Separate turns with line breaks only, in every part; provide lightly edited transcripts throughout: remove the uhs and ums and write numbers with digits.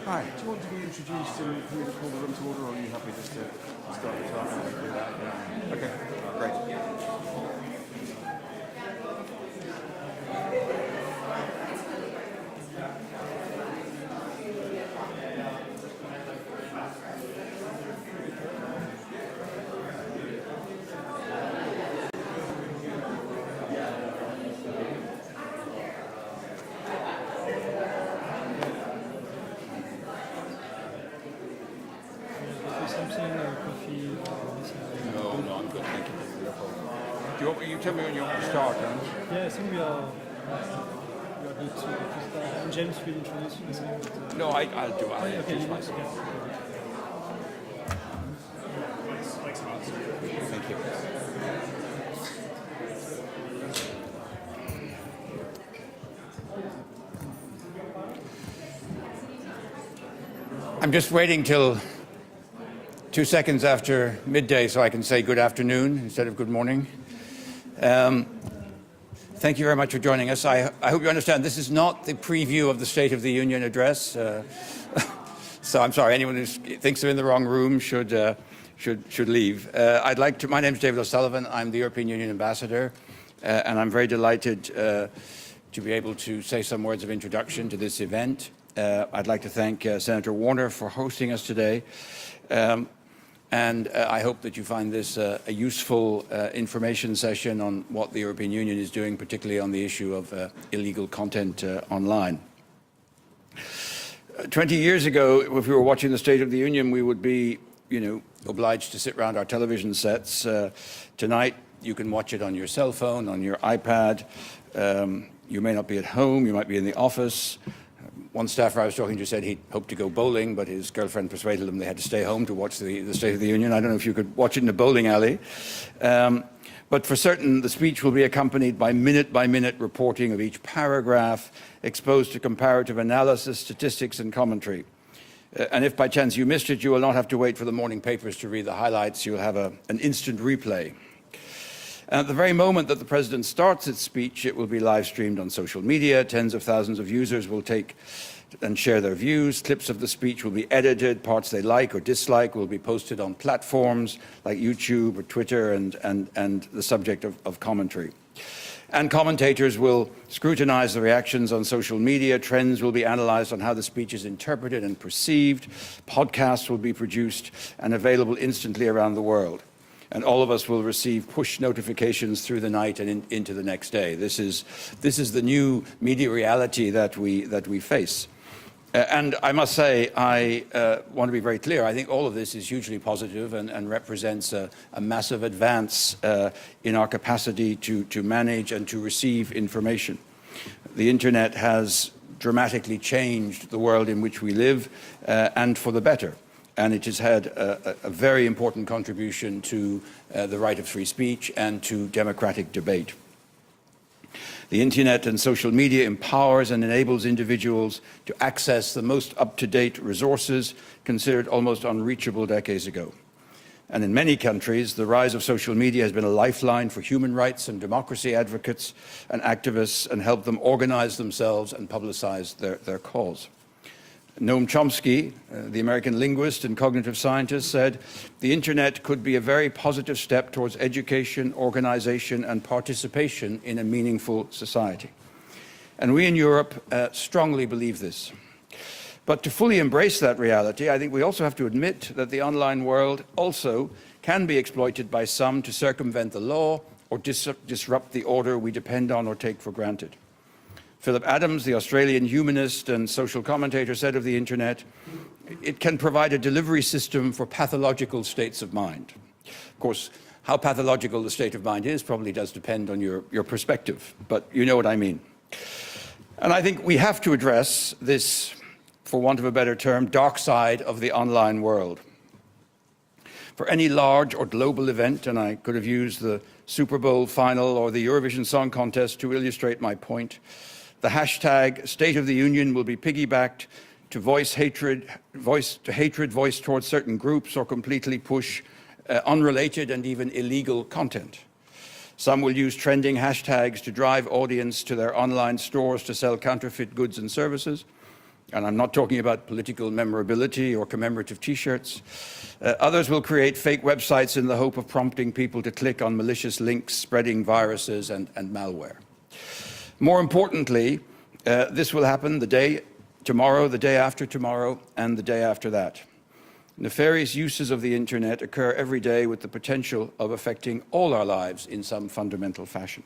Hi, do you want to be introduced and can we call the room to order, or are you happy just to start the time and do that? Yeah. Okay, great. No, I'm good, thank you. Do you want me, you tell me when you want to start, then?
Yeah, I think we are good to start. And James will introduce you, I think.
No, I'll do it. I'll
Okay,
introduce myself. Thank you. I'm just waiting till 2 seconds after midday so I can say good afternoon instead of good morning. Thank you very much for joining us. I hope you understand this is not the preview of the State of the Union address. So I'm sorry, anyone who thinks they're in the wrong room should leave. My name is David O'Sullivan. I'm the European Union Ambassador, and I'm very delighted to be able to say some words of introduction to this event. I'd like to thank Senator Warner for hosting us today. And I hope that you find this a useful information session on what the European Union is doing, particularly on the issue of illegal content online. 20 years ago, if we were watching the State of the Union, we would be, obliged to sit around our television sets. Tonight, you can watch it on your cell phone, on your iPad. You may not be at home, you might be in the office. One staffer I was talking to said he'd hoped to go bowling, but his girlfriend persuaded him they had to stay home to watch the State of the Union. I don't know if you could watch it in a bowling alley. But for certain, the speech will be accompanied by minute-by-minute reporting of each paragraph, exposed to comparative analysis, statistics, and commentary. And if by chance you missed it, you will not have to wait for the morning papers to read the highlights. You'll have an instant replay. And at the very moment that the President starts its speech, it will be live streamed on social media. Tens of thousands of users will take and share their views. Clips of the speech will be edited. Parts they like or dislike will be posted on platforms like YouTube or Twitter and the subject of commentary. And commentators will scrutinize the reactions on social media. Trends will be analyzed on how the speech is interpreted and perceived. Podcasts will be produced and available instantly around the world. And all of us will receive push notifications through the night and into the next day. This is the new media reality that we face. And I must say, I want to be very clear. I think all of this is hugely positive and represents a massive advance in our capacity to manage and to receive information. The internet has dramatically changed the world in which we live, and for the better. And it has had a very important contribution to the right of free speech and to democratic debate. The internet and social media empowers and enables individuals to access the most up-to-date resources considered almost unreachable decades ago. And in many countries, the rise of social media has been a lifeline for human rights and democracy advocates and activists and helped them organize themselves and publicize their cause. Noam Chomsky, the American linguist and cognitive scientist, said, "The internet could be a very positive step towards education, organization, and participation in a meaningful society." And we in Europe strongly believe this. But to fully embrace that reality, I think we also have to admit that the online world also can be exploited by some to circumvent the law or disrupt the order we depend on or take for granted. Philip Adams, the Australian humanist and social commentator, said of the internet, "It can provide a delivery system for pathological states of mind." Of course, how pathological the state of mind is probably does depend on your perspective, but you know what I mean. And I think we have to address this, for want of a better term, dark side of the online world. For any large or global event, and I could have used the Super Bowl final or the Eurovision Song Contest to illustrate my point, the hashtag State of the Union will be piggybacked to hatred voiced towards certain groups or completely push unrelated and even illegal content. Some will use trending hashtags to drive audience to their online stores to sell counterfeit goods and services. And I'm not talking about political memorability or commemorative T-shirts. Others will create fake websites in the hope of prompting people to click on malicious links, spreading viruses and malware. More importantly, this will happen the day tomorrow, the day after tomorrow, and the day after that. Nefarious uses of the internet occur every day with the potential of affecting all our lives in some fundamental fashion.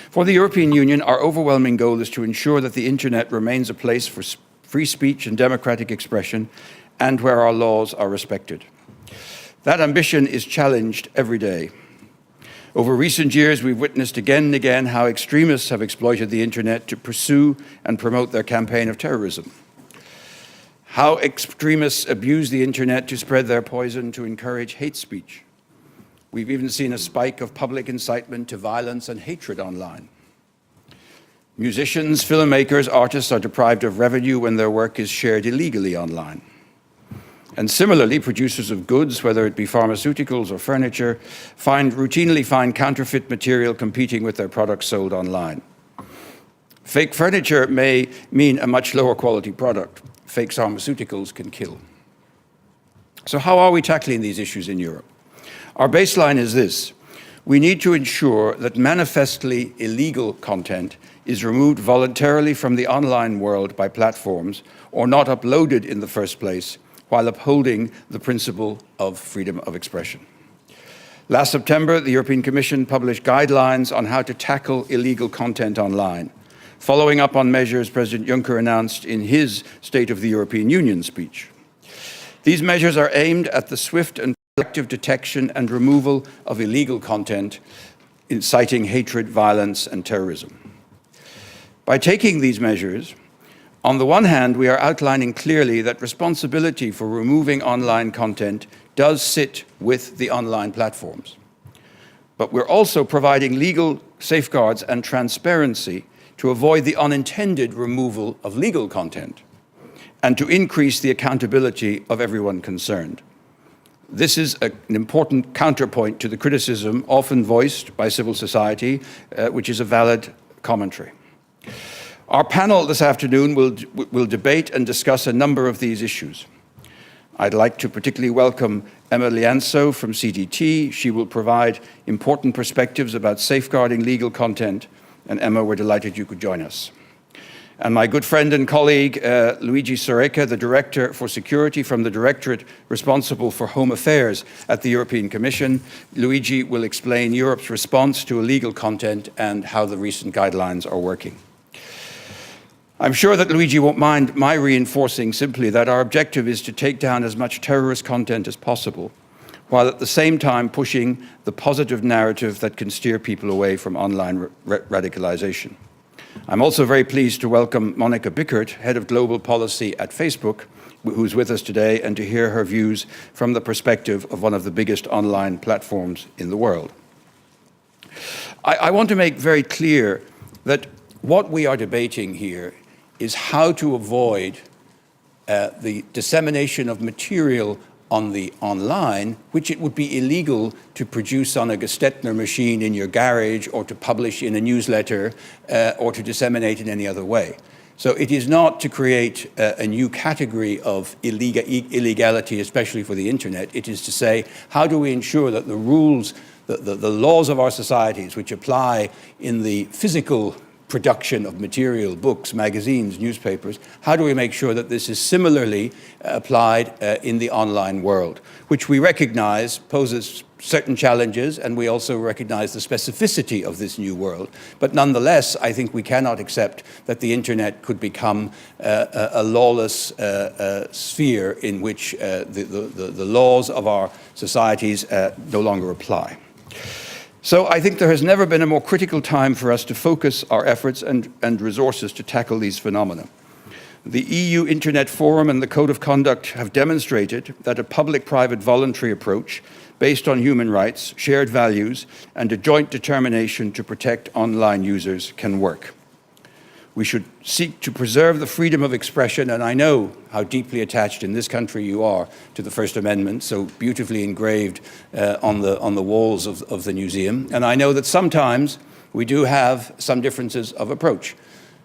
For the European Union, our overwhelming goal is to ensure that the internet remains a place for free speech and democratic expression, and where our laws are respected. That ambition is challenged every day. Over recent years, we've witnessed again and again how extremists have exploited the internet to pursue and promote their campaign of terrorism. How extremists abuse the internet to spread their poison to encourage hate speech. We've even seen a spike of public incitement to violence and hatred online. Musicians, filmmakers, artists are deprived of revenue when their work is shared illegally online. And similarly, producers of goods, whether it be pharmaceuticals or furniture, routinely find counterfeit material competing with their products sold online. Fake furniture may mean a much lower quality product. Fake pharmaceuticals can kill. So how are we tackling these issues in Europe? Our baseline is this. We need to ensure that manifestly illegal content is removed voluntarily from the online world by platforms or not uploaded in the first place, while upholding the principle of freedom of expression. Last September, the European Commission published guidelines on how to tackle illegal content online, following up on measures President Juncker announced in his State of the European Union speech. These measures are aimed at the swift and proactive detection and removal of illegal content inciting hatred, violence, and terrorism. By taking these measures, on the one hand, we are outlining clearly that responsibility for removing online content does sit with the online platforms. But we're also providing legal safeguards and transparency to avoid the unintended removal of legal content and to increase the accountability of everyone concerned. This is an important counterpoint to the criticism often voiced by civil society, which is a valid commentary. Our panel this afternoon will debate and discuss a number of these issues. I'd like to particularly welcome Emma Llansó from CDT. She will provide important perspectives about safeguarding legal content. And Emma, we're delighted you could join us. And my good friend and colleague, Luigi Soreca, the Director for Security from the Directorate responsible for Home Affairs at the European Commission. Luigi will explain Europe's response to illegal content and how the recent guidelines are working. I'm sure that Luigi won't mind my reinforcing simply that our objective is to take down as much terrorist content as possible, while at the same time pushing the positive narrative that can steer people away from online radicalization. I'm also very pleased to welcome Monica Bickert, Head of Global Policy at Facebook, who's with us today, and to hear her views from the perspective of one of the biggest online platforms in the world. I want to make very clear that what we are debating here is how to avoid the dissemination of material on the online, which it would be illegal to produce on a Gestetner machine in your garage or to publish in a newsletter or to disseminate in any other way. So it is not to create a new category of illegality, especially for the internet. It is to say, how do we ensure that the rules, the laws of our societies, which apply in the physical production of material, books, magazines, newspapers, how do we make sure that this is similarly applied in the online world, which we recognize poses certain challenges, and we also recognize the specificity of this new world. But nonetheless, I think we cannot accept that the internet could become a lawless sphere in which the laws of our societies no longer apply. So I think there has never been a more critical time for us to focus our efforts and resources to tackle these phenomena. The EU Internet Forum and the Code of Conduct have demonstrated that a public-private voluntary approach based on human rights, shared values, and a joint determination to protect online users can work. We should seek to preserve the freedom of expression, and I know how deeply attached in this country you are to the First Amendment, so beautifully engraved on the walls of the museum. And I know that sometimes we do have some differences of approach.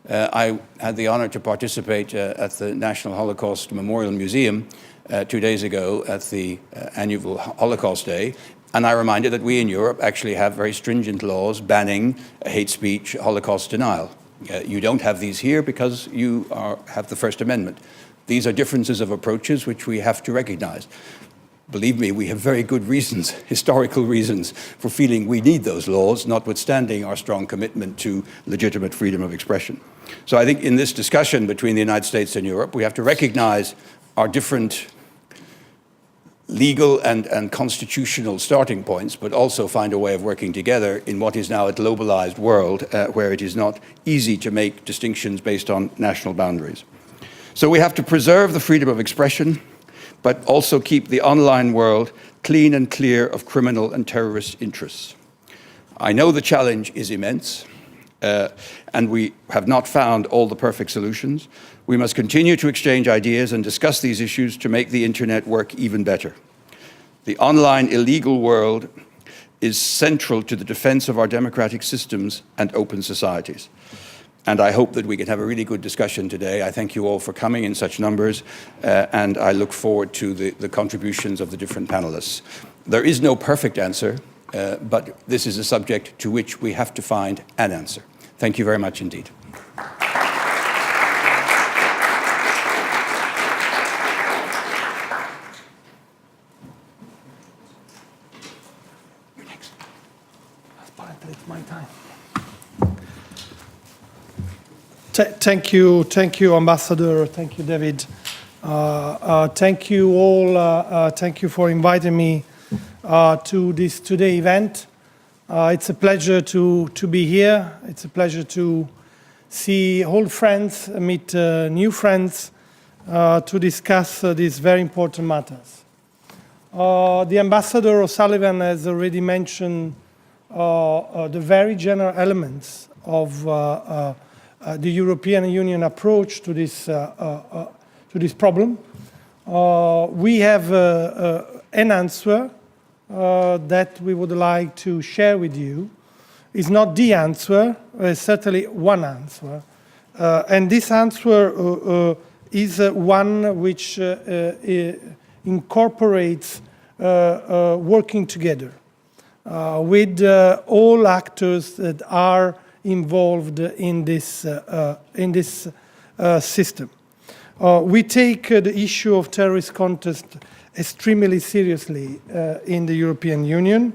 I had the honor to participate at the National Holocaust Memorial Museum 2 days ago at the annual Holocaust Day, and I reminded that we in Europe actually have very stringent laws banning hate speech, Holocaust denial. You don't have these here because you have the First Amendment. These are differences of approaches which we have to recognize. Believe me, we have very good reasons, historical reasons, for feeling we need those laws, notwithstanding our strong commitment to legitimate freedom of expression. So I think in this discussion between the United States and Europe, we have to recognize our different legal and constitutional starting points, but also find a way of working together in what is now a globalized world where it is not easy to make distinctions based on national boundaries. So we have to preserve the freedom of expression, but also keep the online world clean and clear of criminal and terrorist interests. I know the challenge is immense, and we have not found all the perfect solutions. We must continue to exchange ideas and discuss these issues to make the internet work even better. The online illegal world is central to the defense of our democratic systems and open societies. And I hope that we can have a really good discussion today. I thank you all for coming in such numbers, and I look forward to the contributions of the different panelists. There is no perfect answer, but this is a subject to which we have to find an answer. Thank you very much indeed. You're next. Apparently it's my time.
Thank you, Ambassador. Thank you, David. Thank you all. Thank you for inviting me to this today event. It's a pleasure to be here. It's a pleasure to see old friends, meet new friends, to discuss these very important matters. The Ambassador O'Sullivan has already mentioned the very general elements of the European Union approach to this problem. We have an answer that we would like to share with you. It's not the answer, it's certainly one answer. And this answer is one which incorporates working together with all actors that are involved in this system. We take the issue of terrorist content extremely seriously in the European Union.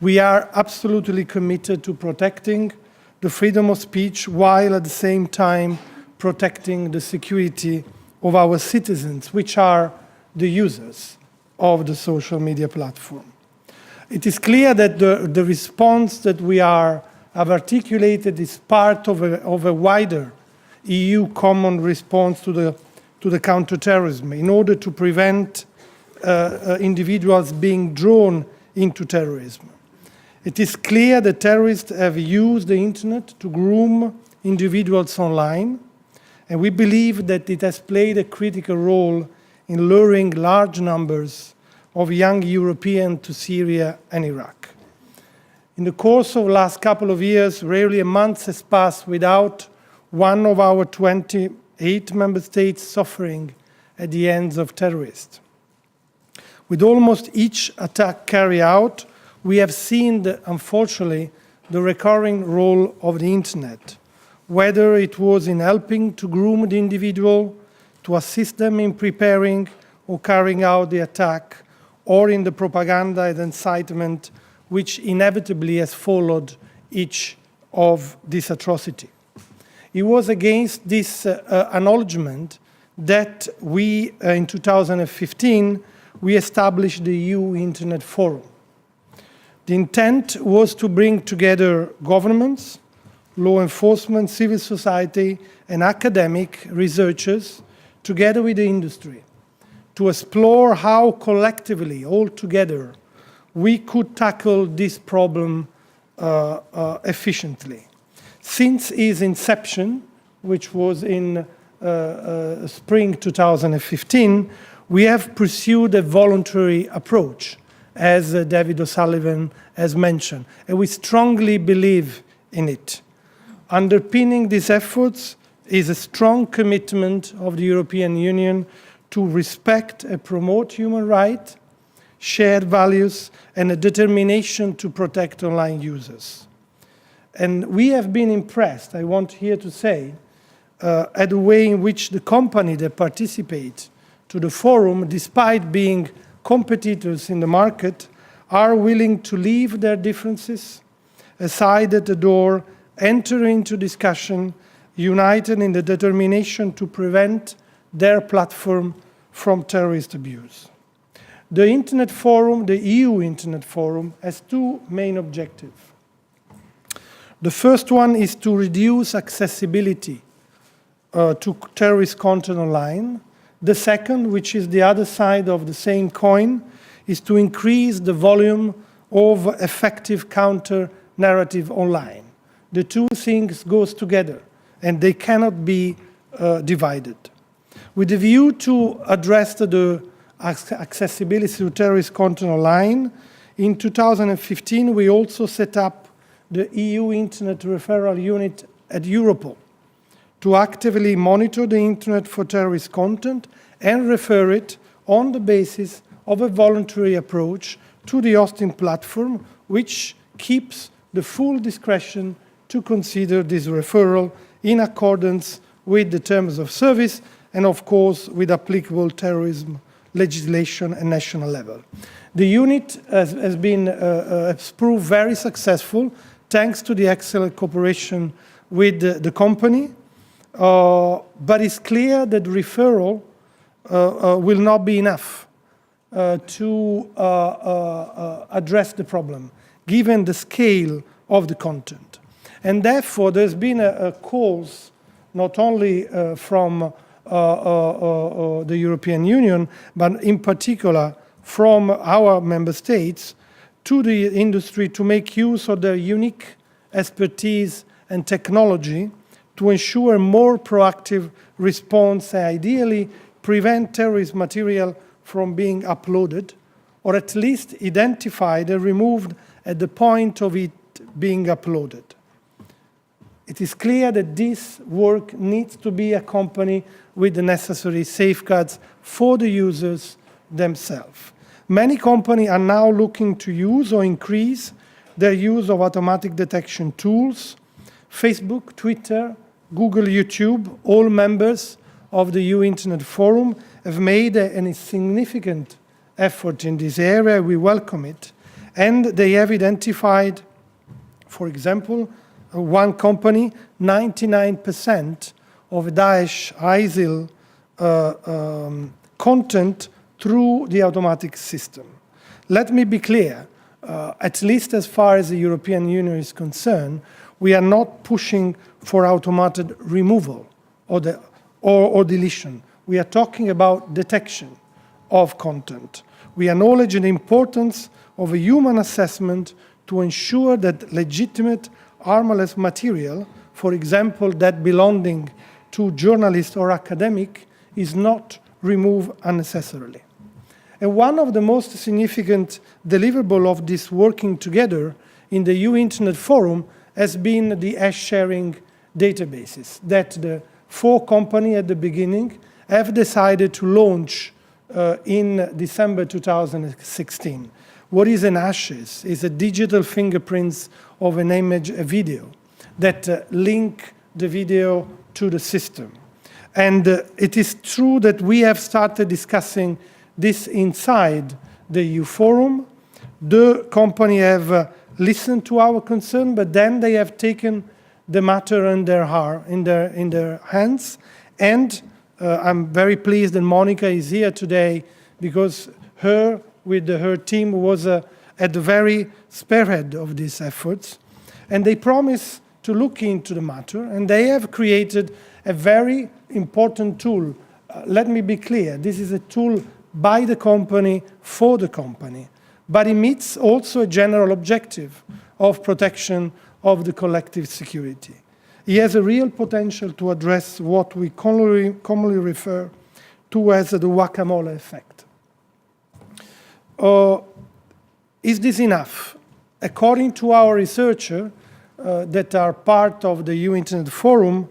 We are absolutely committed to protecting the freedom of speech while at the same time protecting the security of our citizens, which are the users of the social media platform. It is clear that the response that we have articulated is part of a wider EU common response to the counterterrorism in order to prevent individuals being drawn into terrorism. It is clear that terrorists have used the internet to groom individuals online, and we believe that it has played a critical role in luring large numbers of young Europeans to Syria and Iraq. In the course of the last couple of years, rarely a month has passed without one of our 28 member states suffering at the hands of terrorists. With almost each attack carried out, we have seen, unfortunately, the recurring role of the internet, whether it was in helping to groom the individual, to assist them in preparing or carrying out the attack, or in the propaganda and incitement which inevitably has followed each of this atrocity. It was against this acknowledgement that we, in 2015, we established the EU Internet Forum. The intent was to bring together governments, law enforcement, civil society, and academic researchers together with the industry to explore how collectively, all together, we could tackle this problem efficiently. Since its inception, which was in spring 2015, we have pursued a voluntary approach, as David O'Sullivan has mentioned, and we strongly believe in it. Underpinning these efforts is a strong commitment of the European Union to respect and promote human rights, shared values, and a determination to protect online users. And we have been impressed, I want here to say, at the way in which the company that participate to the forum, despite being competitors in the market, are willing to leave their differences aside at the door, enter into discussion, united in the determination to prevent their platform from terrorist abuse. The Internet Forum, the EU Internet Forum, has two main objectives. The first one is to reduce accessibility to terrorist content online. The second, which is the other side of the same coin, is to increase the volume of effective counter-narrative online. The two things go together, and they cannot be divided. With a view to address the accessibility to terrorist content online, in 2015 we also set up the EU Internet Referral Unit at Europol to actively monitor the Internet for terrorist content and refer it on the basis of a voluntary approach to the hosting platform, which keeps the full discretion to consider this referral in accordance with the terms of service and, of course, with applicable terrorism legislation at national level. The unit has proved very successful thanks to the excellent cooperation with the company, but it's clear that referral will not be enough to address the problem, given the scale of the content. And therefore, there's been a call, not only from the European Union, but in particular from our member states, to the industry to make use of their unique expertise and technology to ensure more proactive response and ideally prevent terrorist material from being uploaded, or at least identified and removed at the point of it being uploaded. It is clear that this work needs to be accompanied with the necessary safeguards for the users themselves. Many companies are now looking to use or increase their use of automatic detection tools. Facebook, Twitter, Google, YouTube, all members of the EU Internet Forum have made a significant effort in this area. We welcome it. And they have identified, for example, one company, 99% of Daesh ISIL content through the automatic system. Let me be clear, at least as far as the European Union is concerned, we are not pushing for automated removal or deletion. We are talking about detection of content. We acknowledge the importance of a human assessment to ensure that legitimate harmless material, for example, that belonging to journalists or academic, is not removed unnecessarily. And one of the most significant deliverables of this working together in the EU Internet Forum has been the hash-sharing databases that the four companies at the beginning have decided to launch in December 2016. What is an hashes? It's a digital fingerprints of an image, a video, that link the video to the system. And it is true that we have started discussing this inside the EU Forum. The company have listened to our concern, but then they have taken the matter in their hands. And I'm very pleased that Monica is here today because her team was at the very spearhead of these efforts. And they promise to look into the matter, and they have created a very important tool. Let me be clear, this is a tool by the company, for the company, but it meets also a general objective of protection of the collective security. It has a real potential to address what we commonly refer to as the guacamole effect. Is this enough? According to our researcher, that are part of the EU Internet Forum,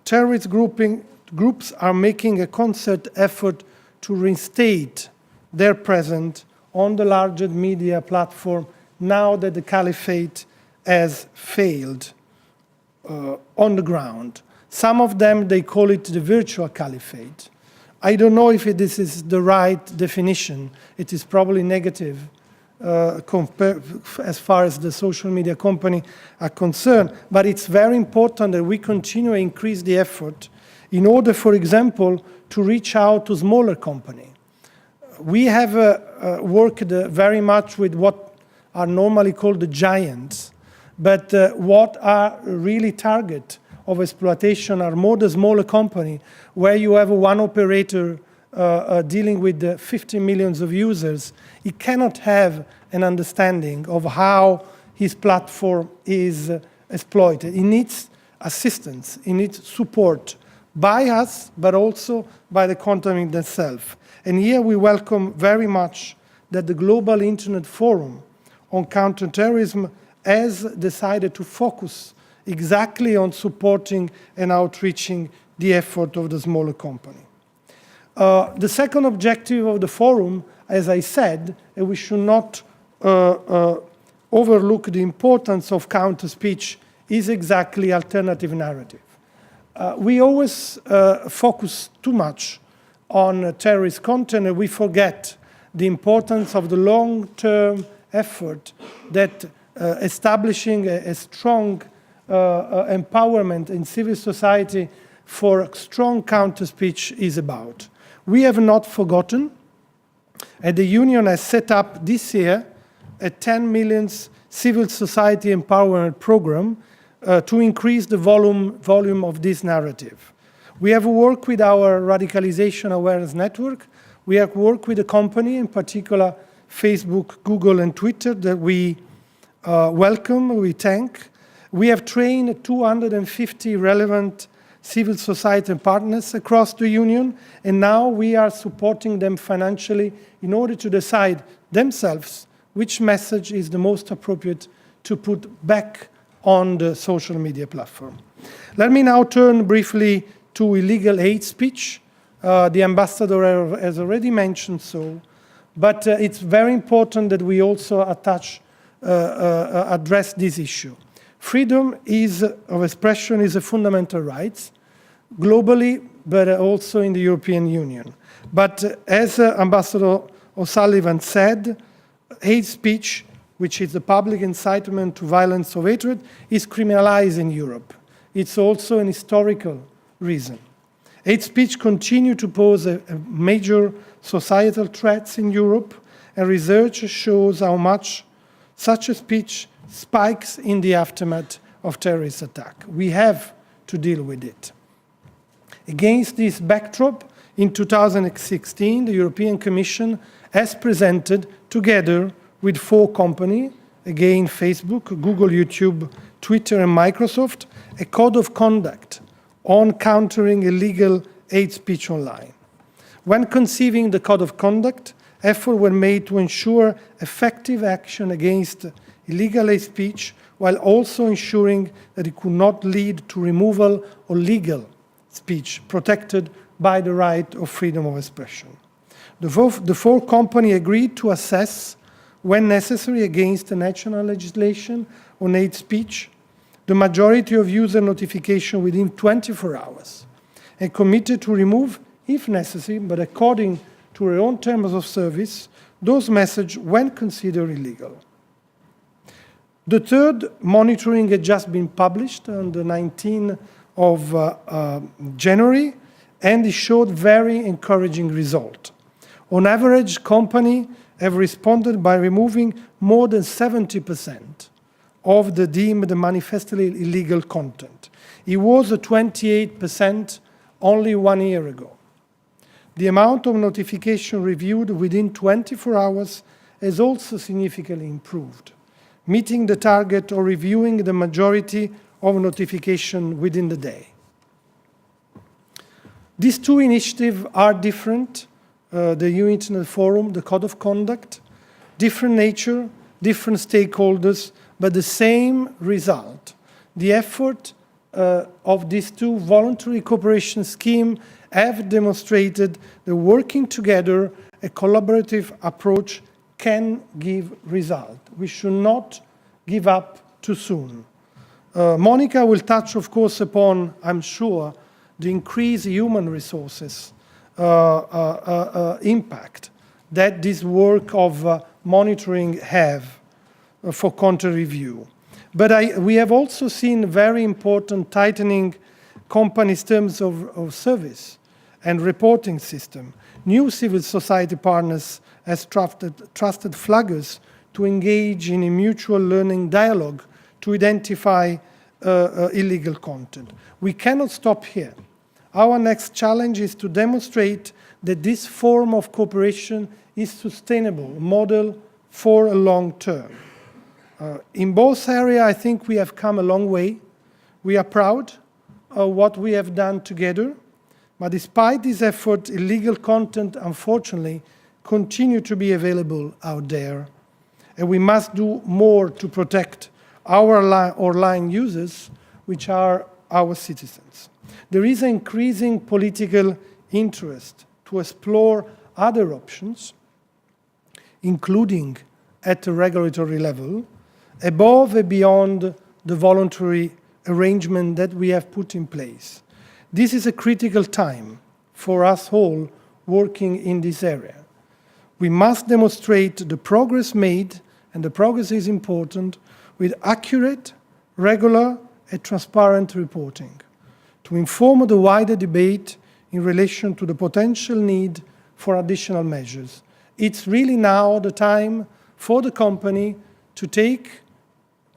terrorist groups are making a concerted effort to reinstate their presence on the largest media platform now that the caliphate has failed on the ground. Some of them, they call it the virtual caliphate. I don't know if this is the right definition. It is probably negative as far as the social media company are concerned, but it's very important that we continue to increase the effort in order, for example, to reach out to smaller companies. We have worked very much with what are normally called the giants, but what are really target of exploitation are more the smaller company, where you have one operator dealing with 50 million of users. He cannot have an understanding of how his platform is exploited. He needs assistance, he needs support by us, but also by the company themselves. And here we welcome very much that the Global Internet Forum on Counterterrorism has decided to focus exactly on supporting and outreaching the effort of the smaller company. The second objective of the forum, as I said, and we should not overlook the importance of counter-speech, is exactly alternative narrative. We always focus too much on terrorist content, and we forget the importance of the long-term effort that establishing a strong empowerment in civil society for strong counter-speech is about. We have not forgotten, and the Union has set up this year a 10 million civil society empowerment program to increase the volume of this narrative. We have worked with our Radicalization Awareness Network. We have worked with the company, in particular Facebook, Google, and Twitter, that we welcome, we thank. We have trained 250 relevant civil society partners across the Union, and now we are supporting them financially in order to decide themselves which message is the most appropriate to put back on the social media platform. Let me now turn briefly to illegal hate speech. The ambassador has already mentioned so, but it's very important that we also address this issue. Freedom of expression is a fundamental right, globally, but also in the European Union. But as Ambassador O'Sullivan said, hate speech, which is the public incitement to violence or hatred, is criminalized in Europe. It's also an historical reason. Hate speech continues to pose a major societal threats in Europe, and research shows how much such a speech spikes in the aftermath of terrorist attack. We have to deal with it. Against this backdrop, in 2016, the European Commission has presented, together with 4 companies, again Facebook, Google, YouTube, Twitter, and Microsoft, a code of conduct on countering illegal hate speech online. When conceiving the code of conduct, efforts were made to ensure effective action against illegal hate speech, while also ensuring that it could not lead to removal of legal speech protected by the right of freedom of expression. The 4 companies agreed to assess, when necessary, against the national legislation on hate speech, the majority of user notification within 24 hours, and committed to remove, if necessary, but according to their own terms of service, those messages when considered illegal. The third monitoring had just been published on the 19th of January, and it showed very encouraging results. On average, companies have responded by removing more than 70% of the deemed manifestly illegal content. It was 28% only 1 year ago. The amount of notification reviewed within 24 hours has also significantly improved, meeting the target of reviewing the majority of notification within the day. These 2 initiatives are different, the EU Internet Forum, the Code of Conduct, different nature, different stakeholders, but the same result, The effort of these two voluntary cooperation schemes have demonstrated that working together, a collaborative approach can give result. We should not give up too soon. Monica will touch, of course, upon, I'm sure, the increased human resources impact that this work of monitoring have for country review. But we have also seen very important tightening companies' terms of service and reporting system. New civil society partners as trusted flaggers to engage in a mutual learning dialogue to identify illegal content. We cannot stop here. Our next challenge is to demonstrate that this form of cooperation is sustainable, model for a long term. In both areas, I think we have come a long way. We are proud of what we have done together, but despite this effort, illegal content, unfortunately, continue to be available out there, and we must do more to protect our online users, which are our citizens. There is an increasing political interest to explore other options, including at the regulatory level, above and beyond the voluntary arrangement that we have put in place. This is a critical time for us all working in this area. We must demonstrate the progress made, and the progress is important, with accurate, regular, and transparent reporting to inform the wider debate in relation to the potential need for additional measures. It's really now the time for the company to take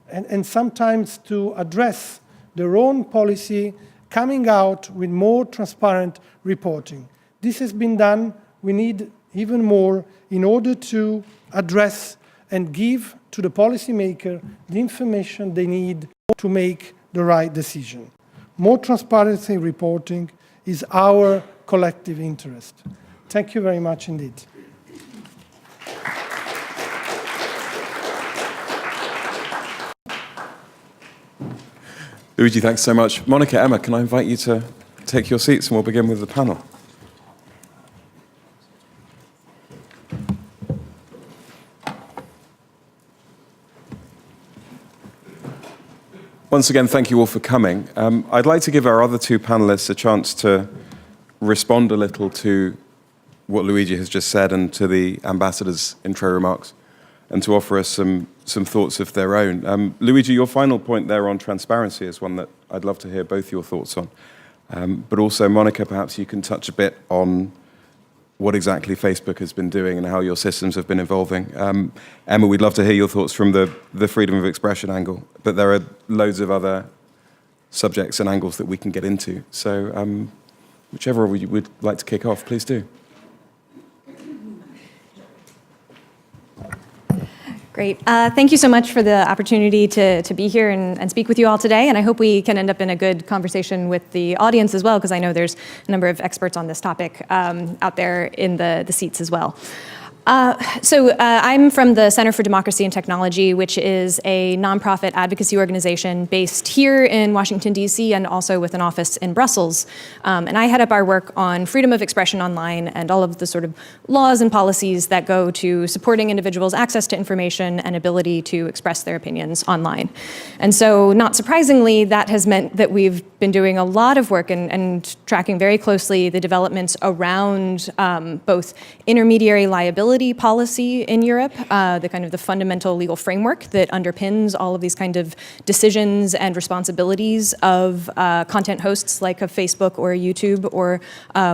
and sometimes to address their own policy, coming out with more transparent reporting. This has been done. We need even more in order to address and give to the policymaker the information they need to make the right decision. More transparency reporting is our collective interest. Thank you very much indeed.
Luigi, thanks so much. Monica, Emma, can I invite you to take your seats and we'll begin with the panel. Once again, thank you all for coming. I'd like to give our other two panelists a chance to respond a little to what Luigi has just said and to the ambassador's intro remarks, and to offer us some thoughts of their own. Luigi, your final point there on transparency is one that I'd love to hear both your thoughts on. But also, Monica, perhaps you can touch a bit on what exactly Facebook has been doing and how your systems have been evolving. Emma, we'd love to hear your thoughts from the freedom of expression angle, but there are loads of other subjects and angles that we can get into. So whichever of you would like to kick off, please do.
Great. Thank you so much for the opportunity to be here and speak with you all today. And I hope we can end up in a good conversation with the audience as well, because I know there's a number of experts on this topic out there in the seats as well. I'm from the Center for Democracy and Technology, which is a nonprofit advocacy organization based here in Washington, D.C., and also with an office in Brussels. And I head up our work on freedom of expression online and all of the sort of laws and policies that go to supporting individuals' access to information and ability to express their opinions online. And so, not surprisingly, that has meant that we've been doing a lot of work and tracking very closely the developments around both intermediary liability policy in Europe, the fundamental legal framework that underpins all of these kind of decisions and responsibilities of content hosts like a Facebook or a YouTube or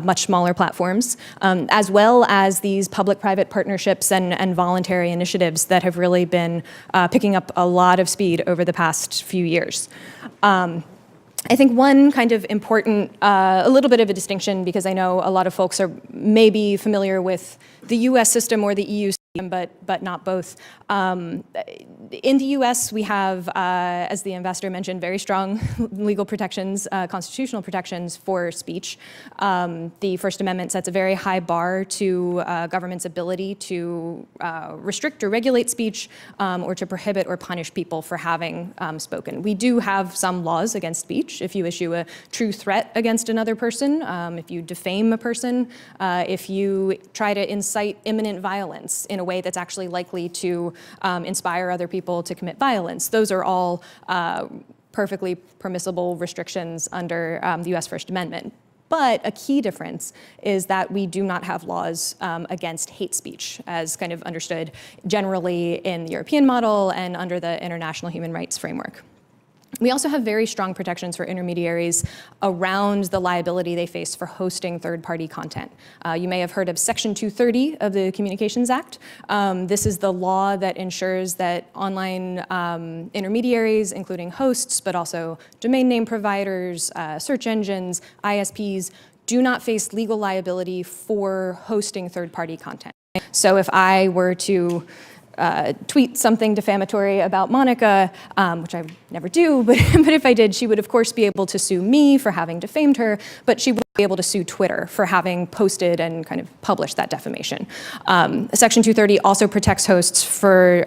much smaller platforms, as well as these public-private partnerships and voluntary initiatives that have really been picking up a lot of speed over the past few years. I think one kind of important, a little bit of a distinction, because I know a lot of folks are maybe familiar with the US system or the EU but not both. In the U.S., we have, as the ambassador mentioned, very strong legal protections, constitutional protections for speech. The First Amendment sets a very high bar to government's ability to restrict or regulate speech or to prohibit or punish people for having spoken. We do have some laws against speech. If you issue a true threat against another person, if you defame a person, if you try to incite imminent violence in a way that's actually likely to inspire other people to commit violence. Those are all perfectly permissible restrictions under the US First Amendment. But a key difference is that we do not have laws against hate speech, as kind of understood generally in the European model and under the international human rights framework. We also have very strong protections for intermediaries around the liability they face for hosting third-party content. You may have heard of Section 230 of the Communications Act. This is the law that ensures that online intermediaries, including hosts, but also domain name providers, search engines, ISPs, do not face legal liability for hosting third-party content. So if I were to tweet something defamatory about Monica, which I never do, but if I did, she would of course be able to sue me for having defamed her, but she would be able to sue Twitter for having posted and kind of published that defamation. Section 230 also protects hosts for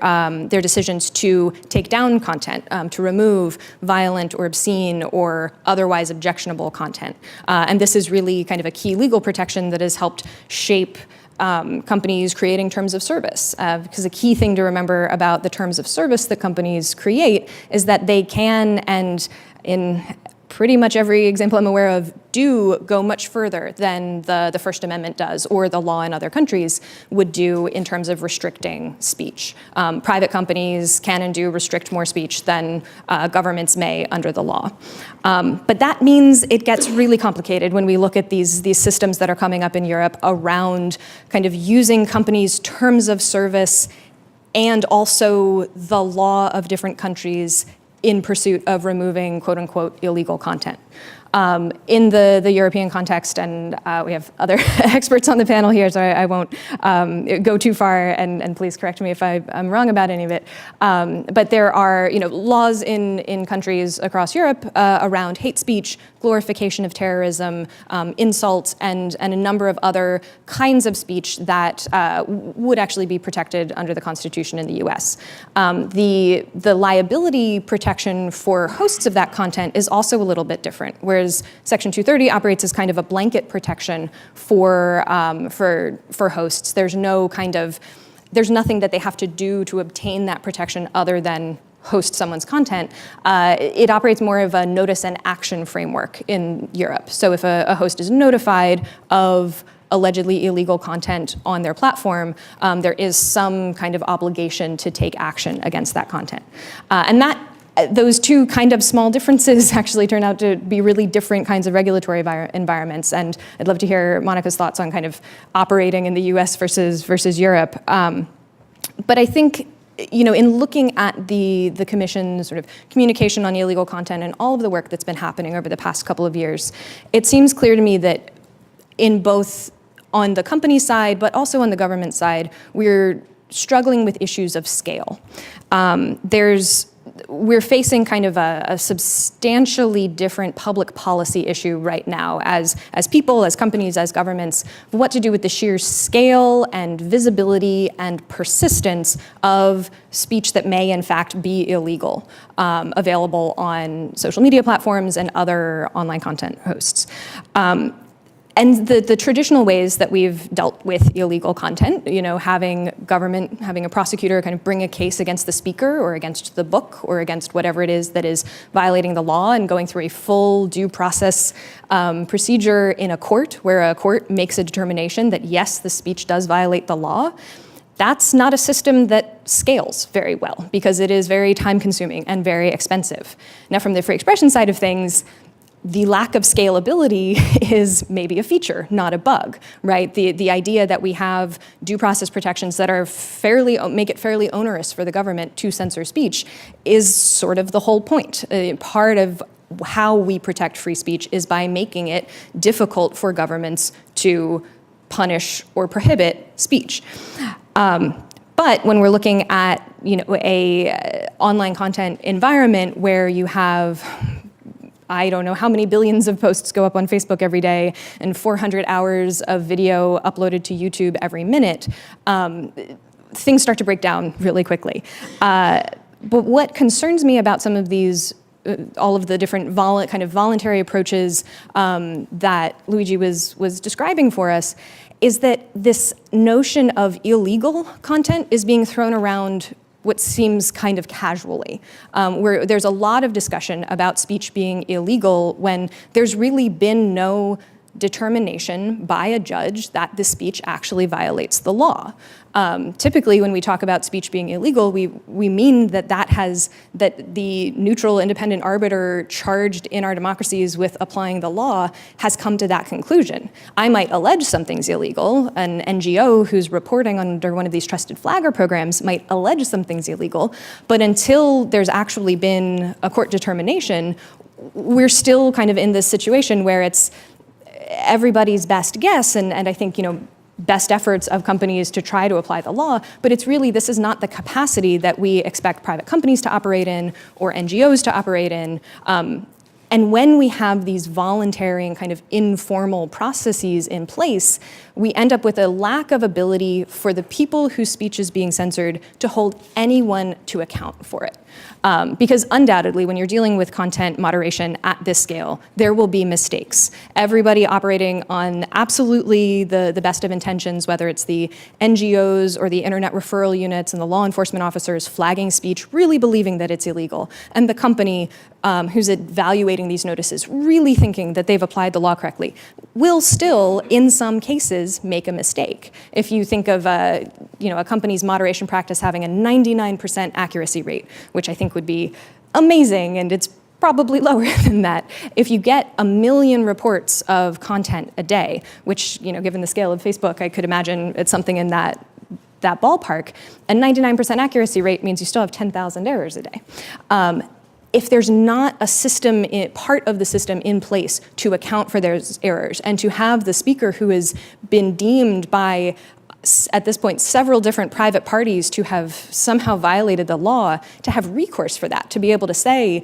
their decisions to take down content, to remove violent or obscene or otherwise objectionable content. And this is really kind of a key legal protection that has helped shape companies creating terms of service. Because a key thing to remember about the terms of service that companies create is that they can, and in pretty much every example I'm aware of, do go much further than the First Amendment does or the law in other countries would do in terms of restricting speech. Private companies can and do restrict more speech than governments may under the law. But that means it gets really complicated when we look at these systems that are coming up in Europe around kind of using companies' terms of service and also the law of different countries in pursuit of removing quote-unquote illegal content. In the European context, and we have other experts on the panel here, so I won't go too far, and please correct me if I'm wrong about any of it. But there are laws in countries across Europe around hate speech, glorification of terrorism, insults, and a number of other kinds of speech that would actually be protected under the Constitution in the US. The liability protection for hosts of that content is also a little bit different, whereas Section 230 operates as kind of a blanket protection for hosts. There's nothing that they have to do to obtain that protection other than host someone's content. It operates more of a notice and action framework in Europe. So if a host is notified of allegedly illegal content on their platform, there is some kind of obligation to take action against that content. Those two kind of small differences actually turn out to be really different kinds of regulatory environments. And I'd love to hear Monica's thoughts on kind of operating in the US versus Europe. But I think, in looking at the Commission's sort of communication on illegal content and all of the work that's been happening over the past couple of years, it seems clear to me that in both on the company side, but also on the government side, we're struggling with issues of scale. We're facing kind of a substantially different public policy issue right now as people, as companies, as governments, what to do with the sheer scale and visibility and persistence of speech that may in fact be illegal, available on social media platforms and other online content hosts. And the traditional ways that we've dealt with illegal content, having a prosecutor kind of bring a case against the speaker or against the book or against whatever it is that is violating the law and going through a full due process procedure in a court where a court makes a determination that yes, the speech does violate the law. That's not a system that scales very well because it is very time consuming and very expensive. Now from the free expression side of things, the lack of scalability is maybe a feature, not a bug, right? The idea that we have due process protections that are make it fairly onerous for the government to censor speech is sort of the whole point. Part of how we protect free speech is by making it difficult for governments to punish or prohibit speech. But when we're looking at, a online content environment where you have, I don't know how many billions of posts go up on Facebook every day and 400 hours of video uploaded to YouTube every minute, things start to break down really quickly. But what concerns me about some of these, all of the different kind of voluntary approaches that Luigi was describing for us, is that this notion of illegal content is being thrown around what seems kind of casually, where there's a lot of discussion about speech being illegal when there's really been no determination by a judge that the speech actually violates the law. Typically, when we talk about speech being illegal, we mean that the neutral, independent arbiter charged in our democracies with applying the law has come to that conclusion. I might allege something's illegal. An NGO who's reporting under one of these trusted flagger programs might allege something's illegal, but until there's actually been a court determination, we're still kind of in this situation where it's everybody's best guess, and I think, best efforts of companies to try to apply the law, but it's really, this is not the capacity that we expect private companies to operate in or NGOs to operate in. And when we have these voluntary and kind of informal processes in place, we end up with a lack of ability for the people whose speech is being censored to hold anyone to account for it. Because undoubtedly, when you're dealing with content moderation at this scale, there will be mistakes. Everybody operating on absolutely the best of intentions, whether it's the NGOs or the internet referral units and the law enforcement officers flagging speech, really believing that it's illegal, and the company who's evaluating these notices, really thinking that they've applied the law correctly, will still, in some cases, make a mistake. If you think of a company's moderation practice having a 99% accuracy rate, which I think would be amazing, and it's probably lower than that. If you get 1 million reports of content a day, which, given the scale of Facebook, I could imagine it's something in that ballpark, a 99% accuracy rate means you still have 10,000 errors a day. If there's not a system, part of the system in place to account for those errors and to have the speaker who has been deemed by, at this point, several different private parties to have somehow violated the law, to have recourse for that, to be able to say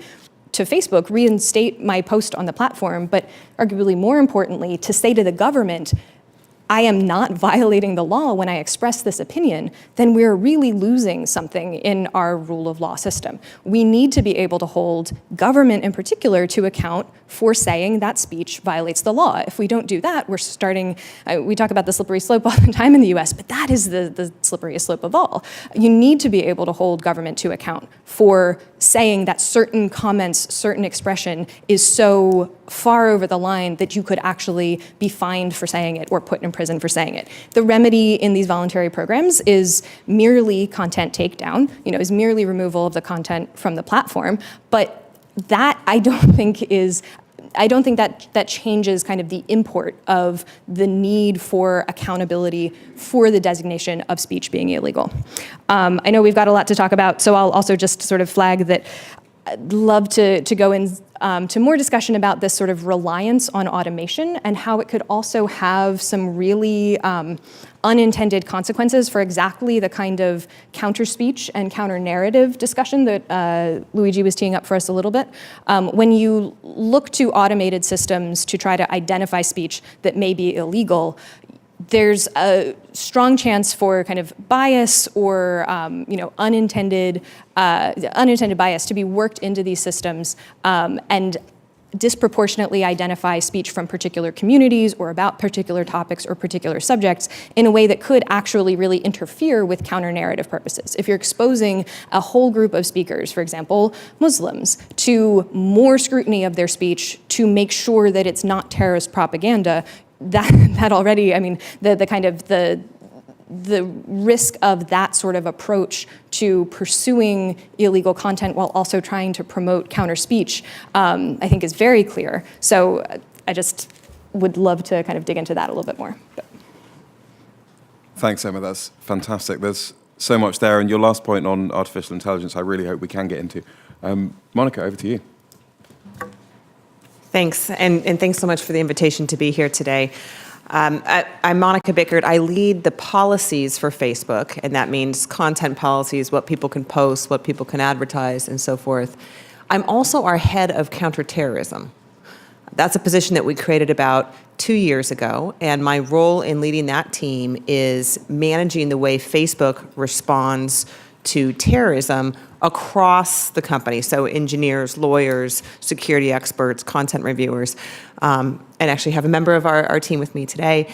to Facebook, reinstate my post on the platform, but arguably more importantly, to say to the government, I am not violating the law when I express this opinion, then we're really losing something in our rule of law system. We need to be able to hold government in particular to account for saying that speech violates the law. If we don't do that, we're starting, we talk about the slippery slope all the time in the US, but that is the slipperiest slope of all. You need to be able to hold government to account for saying that certain comments, certain expression is so far over the line that you could actually be fined for saying it or put in prison for saying it. The remedy in these voluntary programs is merely content takedown, is merely removal of the content from the platform, but that I don't think that changes kind of the import of the need for accountability for the designation of speech being illegal. I know we've got a lot to talk about, so I'll also just sort of flag that I'd love to go in to more discussion about this sort of reliance on automation and how it could also have some really unintended consequences for exactly the kind of counter-speech and counter-narrative discussion that Luigi was teeing up for us a little bit. When you look to automated systems to try to identify speech that may be illegal, there's a strong chance for kind of bias or unintended bias to be worked into these systems and disproportionately identify speech from particular communities or about particular topics or particular subjects in a way that could actually really interfere with counter-narrative purposes. If you're exposing a whole group of speakers, for example, Muslims, to more scrutiny of their speech to make sure that it's not terrorist propaganda, that already, the risk of that sort of approach to pursuing illegal content while also trying to promote counter-speech, I think is very clear. So I just would love to kind of dig into that a little bit more.
Thanks, Emma. That's fantastic. There's so much there. And your last point on artificial intelligence, I really hope we can get into. Monica, over to you.
Thanks, and thanks so much for the invitation to be here today. I'm Monica Bickert. I lead the policies for Facebook, and that means content policies, what people can post, what people can advertise, and so forth. I'm also our head of counterterrorism. That's a position that we created about 2 years ago, and my role in leading that team is managing the way Facebook responds to terrorism across the company. So engineers, lawyers, security experts, content reviewers, and actually have a member of our team with me today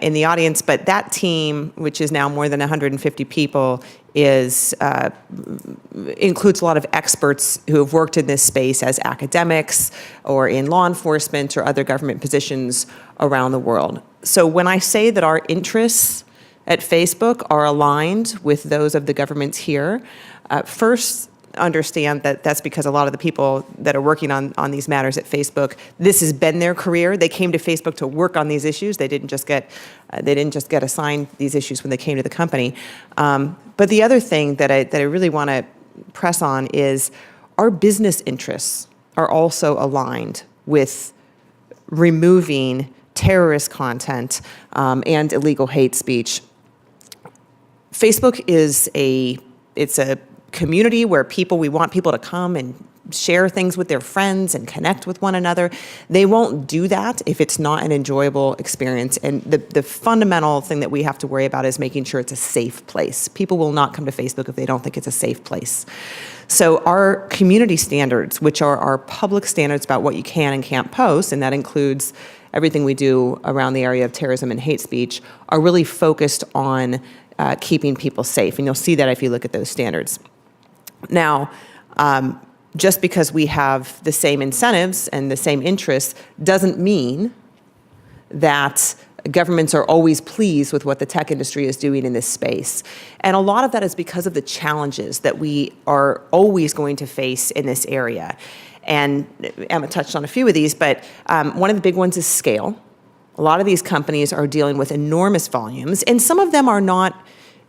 in the audience. But that team, which is now more than 150 people, includes a lot of experts who have worked in this space as academics or in law enforcement or other government positions around the world. So when I say that our interests at Facebook are aligned with those of the governments here, first understand that that's because a lot of the people that are working on these matters at Facebook, this has been their career. They came to Facebook to work on these issues. They didn't just get assigned these issues when they came to the company. But the other thing that I really want to press on is our business interests are also aligned with removing terrorist content and illegal hate speech. Facebook is a community where we want people to come and share things with their friends and connect with one another. They won't do that if it's not an enjoyable experience. And the fundamental thing that we have to worry about is making sure it's a safe place. People will not come to Facebook if they don't think it's a safe place. So our community standards, which are our public standards about what you can and can't post, and that includes everything we do around the area of terrorism and hate speech, are really focused on keeping people safe. And you'll see that if you look at those standards. Now, just because we have the same incentives and the same interests doesn't mean that governments are always pleased with what the tech industry is doing in this space. And a lot of that is because of the challenges that we are always going to face in this area. And Emma touched on a few of these, but one of the big ones is scale. A lot of these companies are dealing with enormous volumes, and some of them are not,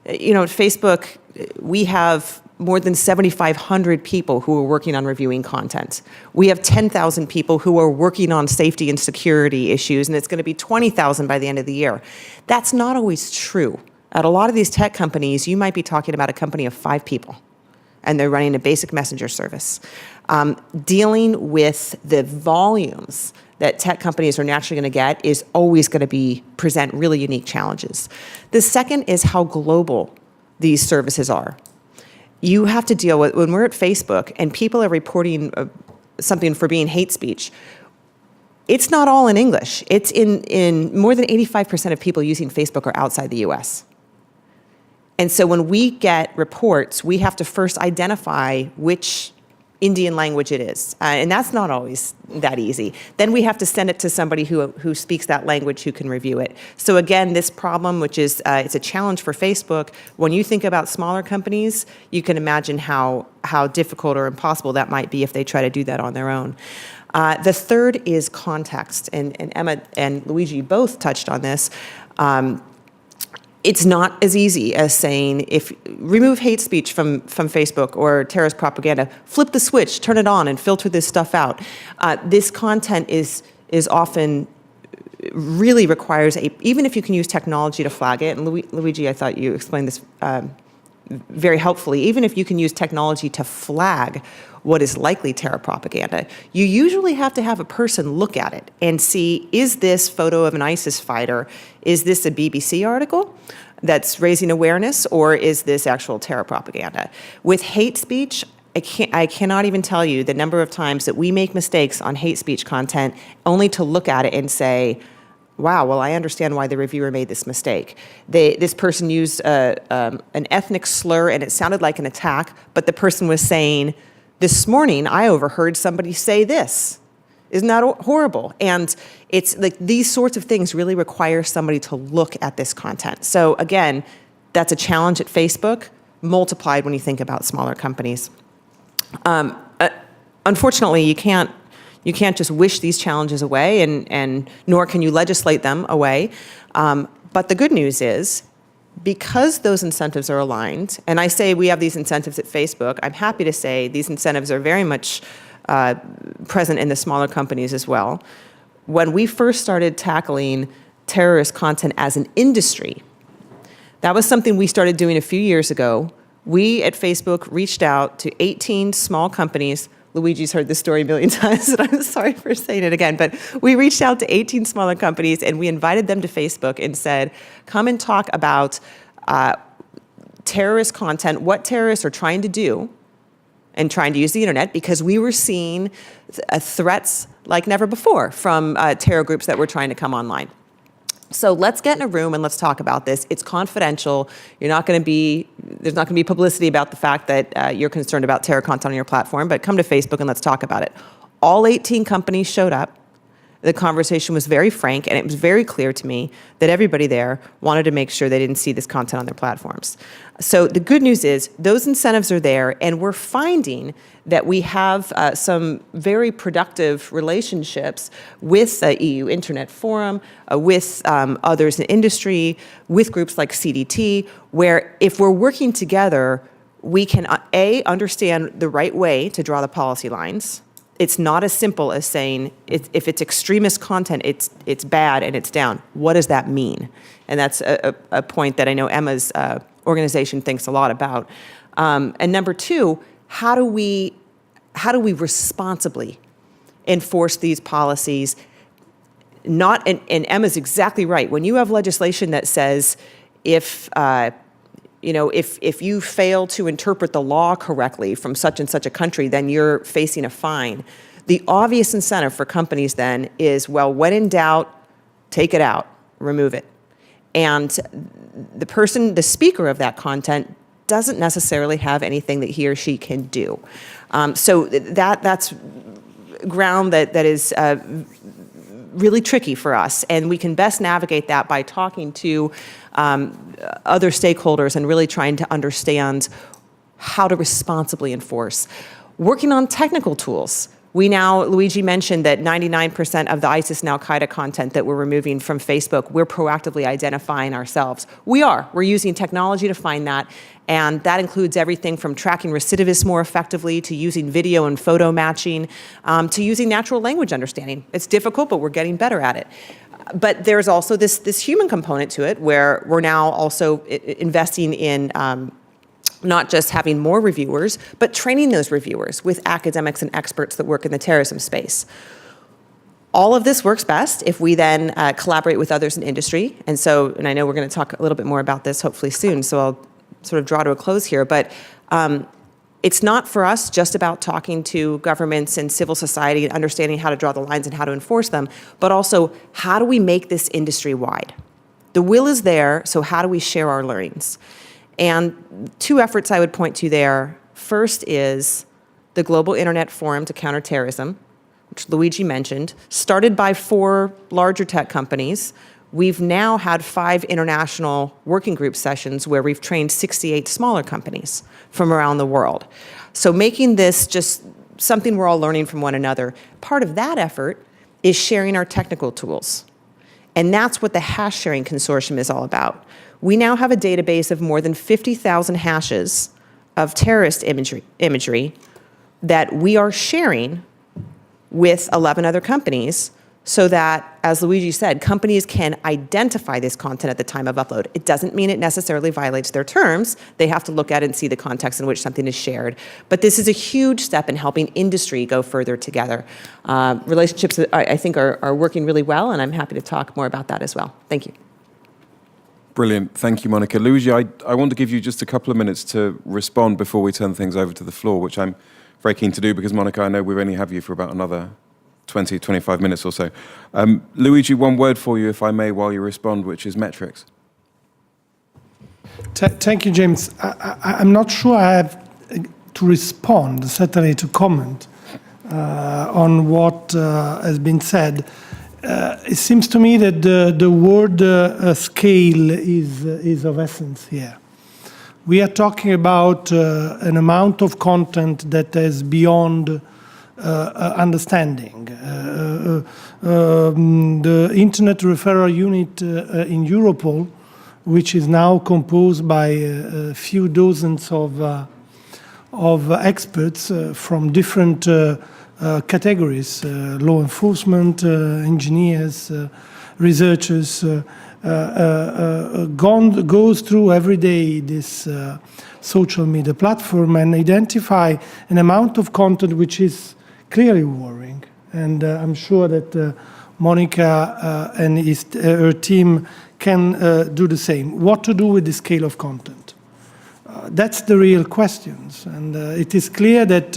at Facebook, we have more than 7,500 people who are working on reviewing content. We have 10,000 people who are working on safety and security issues, and it's going to be 20,000 by the end of the year. That's not always true. At a lot of these tech companies, you might be talking about a company of 5 people, and they're running a basic messenger service. Dealing with the volumes that tech companies are naturally going to get is always going to present really unique challenges. The second is how global these services are. You have to deal with, when we're at Facebook and people are reporting something for being hate speech, it's not all in English. It's in more than 85% of people using Facebook are outside the US. And so when we get reports, we have to first identify which Indian language it is. And that's not always that easy. Then we have to send it to somebody who speaks that language who can review it. So again, this problem, which is, it's a challenge for Facebook, when you think about smaller companies, you can imagine how difficult or impossible that might be if they try to do that on their own. The third is context, and Emma and Luigi both touched on this. It's not as easy as saying, if remove hate speech from Facebook or terrorist propaganda, flip the switch, turn it on, and filter this stuff out. This content is often really requires even if you can use technology to flag it, and Luigi, I thought you explained this very helpfully, even if you can use technology to flag what is likely terror propaganda, you usually have to have a person look at it and see, is this photo of an ISIS fighter, is this a BBC article that's raising awareness, or is this actual terror propaganda? With hate speech, I cannot even tell you the number of times that we make mistakes on hate speech content only to look at it and say, wow, well, I understand why the reviewer made this mistake. This person used an ethnic slur and it sounded like an attack, but the person was saying, this morning I overheard somebody say this. Isn't that horrible? And it's like these sorts of things really require somebody to look at this content. So again, that's a challenge at Facebook, multiplied when you think about smaller companies. Unfortunately, you can't just wish these challenges away, and nor can you legislate them away. But the good news is, because those incentives are aligned, and I say we have these incentives at Facebook, I'm happy to say these incentives are very much present in the smaller companies as well. When we first started tackling terrorist content as an industry. That was something we started doing a few years ago. We at Facebook reached out to 18 small companies. Luigi's heard this story a million times, and I'm sorry for saying it again, but we reached out to 18 smaller companies, and we invited them to Facebook and said, come and talk about terrorist content, what terrorists are trying to do, and trying to use the internet, because we were seeing threats like never before from terror groups that were trying to come online. So let's get in a room and let's talk about this. It's confidential. There's not going to be publicity about the fact that you're concerned about terror content on your platform, but come to Facebook and let's talk about it. All 18 companies showed up. The conversation was very frank, and it was very clear to me that everybody there wanted to make sure they didn't see this content on their platforms. So the good news is those incentives are there, and we're finding that we have some very productive relationships with the EU Internet Forum, with others in industry, with groups like CDT, where if we're working together, we can, A, understand the right way to draw the policy lines. It's not as simple as saying if it's extremist content, it's bad and it's down. What does that mean? And that's a point that I know Emma's organization thinks a lot about. And number two, how do we responsibly enforce these policies? And Emma's exactly right. When you have legislation that says if you fail to interpret the law correctly from such and such a country, then you're facing a fine. The obvious incentive for companies then is, well, when in doubt, take it out, remove it. And the speaker of that content doesn't necessarily have anything that he or she can do. So that's ground that is really tricky for us, and we can best navigate that by talking to other stakeholders and really trying to understand how to responsibly enforce. Working on technical tools. Luigi mentioned that 99% of the ISIS and Al-Qaeda content that we're removing from Facebook, we're proactively identifying ourselves. We're using technology to find that, and that includes everything from tracking recidivists more effectively to using video and photo matching to using natural language understanding. It's difficult, but we're getting better at it. But there's also this human component to it, where we're now also investing in not just having more reviewers, but training those reviewers with academics and experts that work in the terrorism space. All of this works best if we then collaborate with others in industry. And I know we're going to talk a little bit more about this hopefully soon, so I'll sort of draw to a close here. But it's not for us just about talking to governments and civil society and understanding how to draw the lines and how to enforce them, but also how do we make this industry-wide? The will is there, so how do we share our learnings? And two efforts I would point to there. First is the Global Internet Forum to Counter Terrorism, which Luigi mentioned, started by 4 larger tech companies. We've now had 5 international working group sessions where we've trained 68 smaller companies from around the world. So making this just something we're all learning from one another. Part of that effort is sharing our technical tools. And that's what the Hash Sharing Consortium is all about. We now have a database of more than 50,000 hashes of terrorist imagery that we are sharing with 11 other companies, so that, as Luigi said, companies can identify this content at the time of upload. It doesn't mean it necessarily violates their terms. They have to look at it and see the context in which something is shared. But this is a huge step in helping industry go further together. Relationships that I think are working really well, and I'm happy to talk more about that as well. Thank you.
Brilliant. Thank you, Monica. Luigi, I want to give you just a couple of minutes to respond before we turn things over to the floor, which I'm very keen to do because, Monica, I know we only have you for about another 20, 25 minutes or so. Luigi, one word for you, if I may, while you respond, which is metrics.
Thank you, James. I'm not sure I have to respond, certainly to comment on what has been said. It seems to me that the word scale is of essence here. We are talking about an amount of content that is beyond understanding. The Internet Referral Unit in Europol, which is now composed by a few dozens of experts from different categories, law enforcement, engineers, researchers goes through every day this social media platform and identify an amount of content which is clearly worrying. And I'm sure that Monica and her team can do the same. What to do with the scale of content? That's the real questions. And it is clear that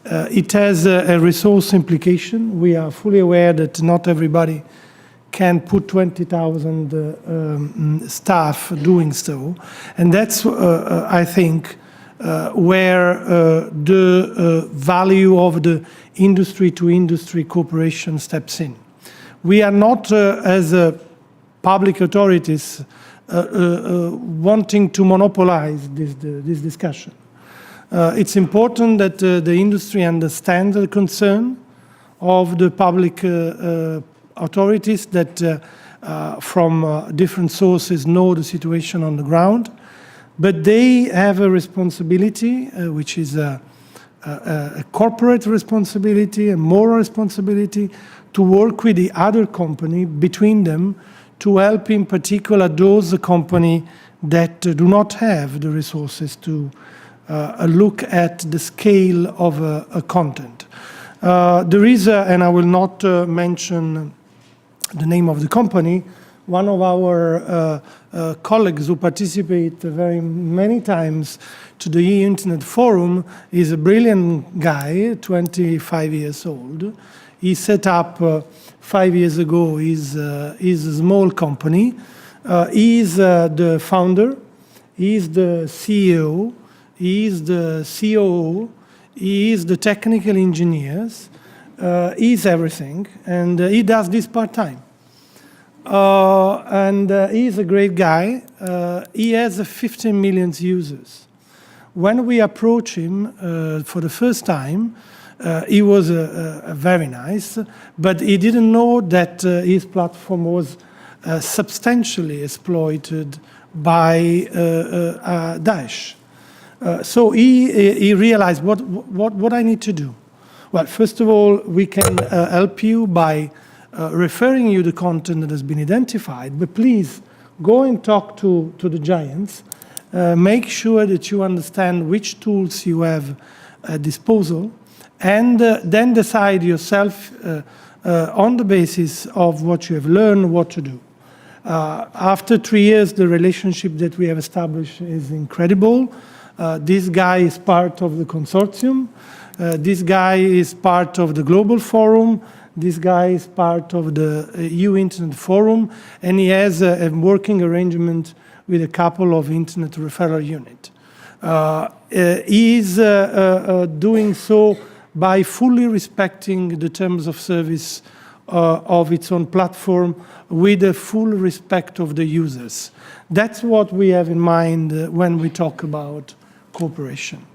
it has a resource implication. We are fully aware that not everybody can put 20,000 staff doing so. And that's, I think, where the value of the industry-to-industry cooperation steps in. We are not, as public authorities, wanting to monopolize this discussion. It's important that the industry understands the concern of the public authorities that from different sources know the situation on the ground, but they have a responsibility, which is a corporate responsibility, a moral responsibility, to work with the other company between them to help in particular those companies that do not have the resources to look at the scale of a content. There is, and I will not mention the name of the company, one of our colleagues who participate very many times to the E-Internet Forum is a brilliant guy, 25 years old. He set up 5 years ago his small company. He is the founder, he is the CEO, he is the COO, he is the technical engineers, he is everything, and he does this part-time. And he's a great guy. He has 15 million users. When we approached him for the first time, he was very nice, but he didn't know that his platform was substantially exploited by Daesh. So he realized what I need to do. Well, first of all, we can help you by referring you the content that has been identified, but please go and talk to the giants. Make sure that you understand which tools you have at disposal, and then decide yourself on the basis of what you have learned what to do. After 3 years, the relationship that we have established is incredible. This guy is part of the consortium. This guy is part of the Global Forum. This guy is part of the EU-Internet Forum, and he has a working arrangement with a couple of Internet referral units. He is doing so by fully respecting the terms of service of its own platform with a full respect of the users. That's what we have in mind when we talk about cooperation.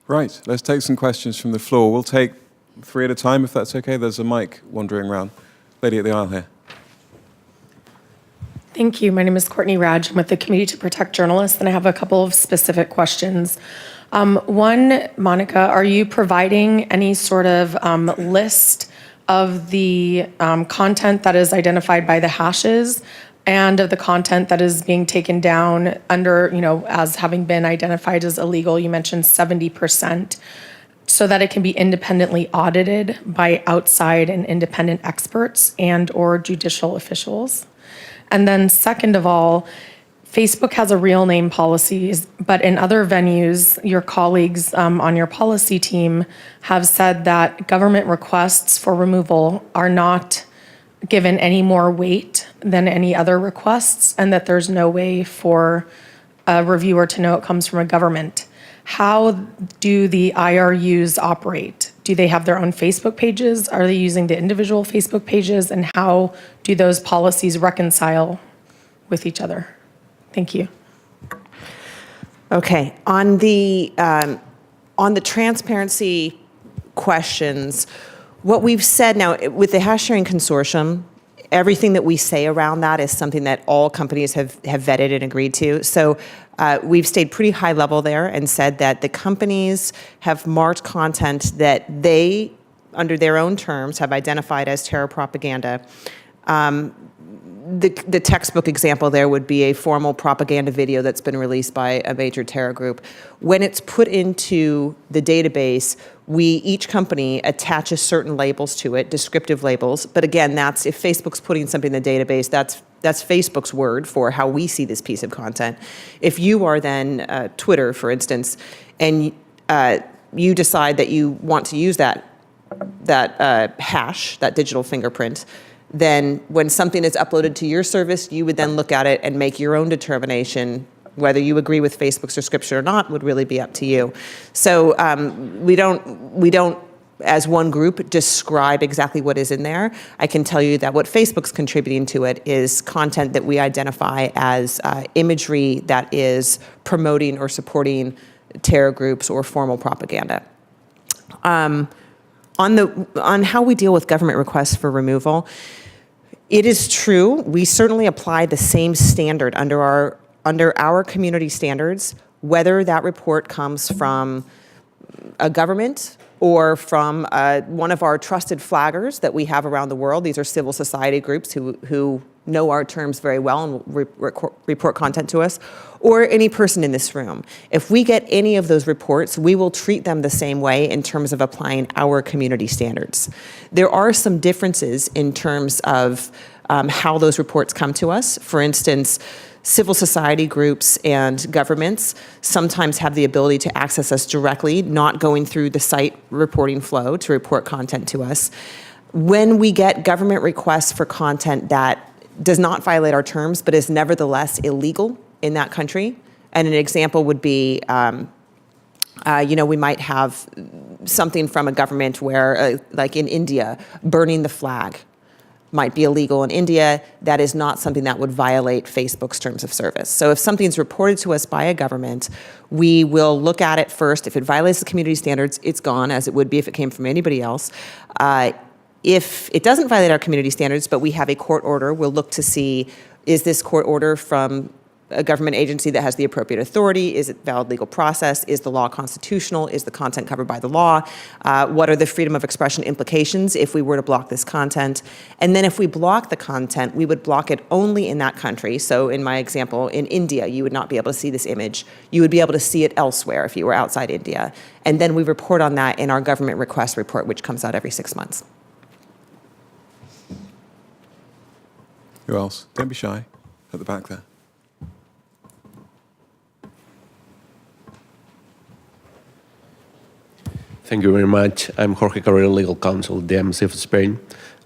Right, let's take some questions from the floor. We'll take 3 at a time, if that's okay. There's a mic wandering around. Lady at the aisle here.
Thank you. My name is Courtney Radge. I'm with the Committee to Protect Journalists, and I have a couple of specific questions. One, Monica, are you providing any sort of list of the content that is identified by the hashes and of the content that is being taken down under, as having been identified as illegal? You mentioned 70%. So that it can be independently audited by outside and independent experts and or judicial officials. And then second of all, Facebook has a real name policies, but in other venues, your colleagues on your policy team have said that government requests for removal are not given any more weight than any other requests, and that there's no way for a reviewer to know it comes from a government. How do the IRUs operate? Do they have their own Facebook pages? Are they using the individual Facebook pages? And how do those policies reconcile with each other? Thank you.
Okay, on the transparency questions, what we've said now with the hash sharing consortium, everything that we say around that is something that all companies have vetted and agreed to. So we've stayed pretty high level there and said that the companies have marked content that they under their own terms, have identified as terror propaganda. The textbook example there would be a formal propaganda video that's been released by a major terror group. When it's put into the database, each company attaches certain labels to it, descriptive labels. But again, that's if Facebook's putting something in the database, that's Facebook's word for how we see this piece of content. If you are then Twitter, for instance, and you decide that you want to use that hash, that digital fingerprint, then when something is uploaded to your service, you would then look at it and make your own determination. Whether you agree with Facebook's description or not would really be up to you. So we don't, as one group, describe exactly what is in there. I can tell you that what Facebook's contributing to it is content that we identify as imagery that is promoting or supporting terror groups or formal propaganda. On how we deal with government requests for removal, it is true, we certainly apply the same standard under our community standards, whether that report comes from a government or from one of our trusted flaggers that we have around the world. These are civil society groups who know our terms very well and will report content to us, or any person in this room. If we get any of those reports, we will treat them the same way in terms of applying our community standards. There are some differences in terms of how those reports come to us. For instance, civil society groups and governments sometimes have the ability to access us directly, not going through the site reporting flow to report content to us. When we get government requests for content that does not violate our terms, but is nevertheless illegal in that country. And an example would be, we might have something from a government where, like in India, burning the flag might be illegal in India. That is not something that would violate Facebook's terms of service. So if something's reported to us by a government, we will look at it first. If it violates the community standards, it's gone, as it would be if it came from anybody else. If it doesn't violate our community standards, but we have a court order, we'll look to see, is this court order from a government agency that has the appropriate authority? Is it valid legal process? Is the law constitutional? Is the content covered by the law? What are the freedom of expression implications if we were to block this content? And then if we block the content, we would block it only in that country. So in my example, in India, you would not be able to see this image. You would be able to see it elsewhere if you were outside India. And then we report on that in our government request report, which comes out every 6 months.
Who else? Don't be shy. At the back there.
Thank you very much. I'm Jorge Carrera, Legal Counsel at the Embassy of Spain,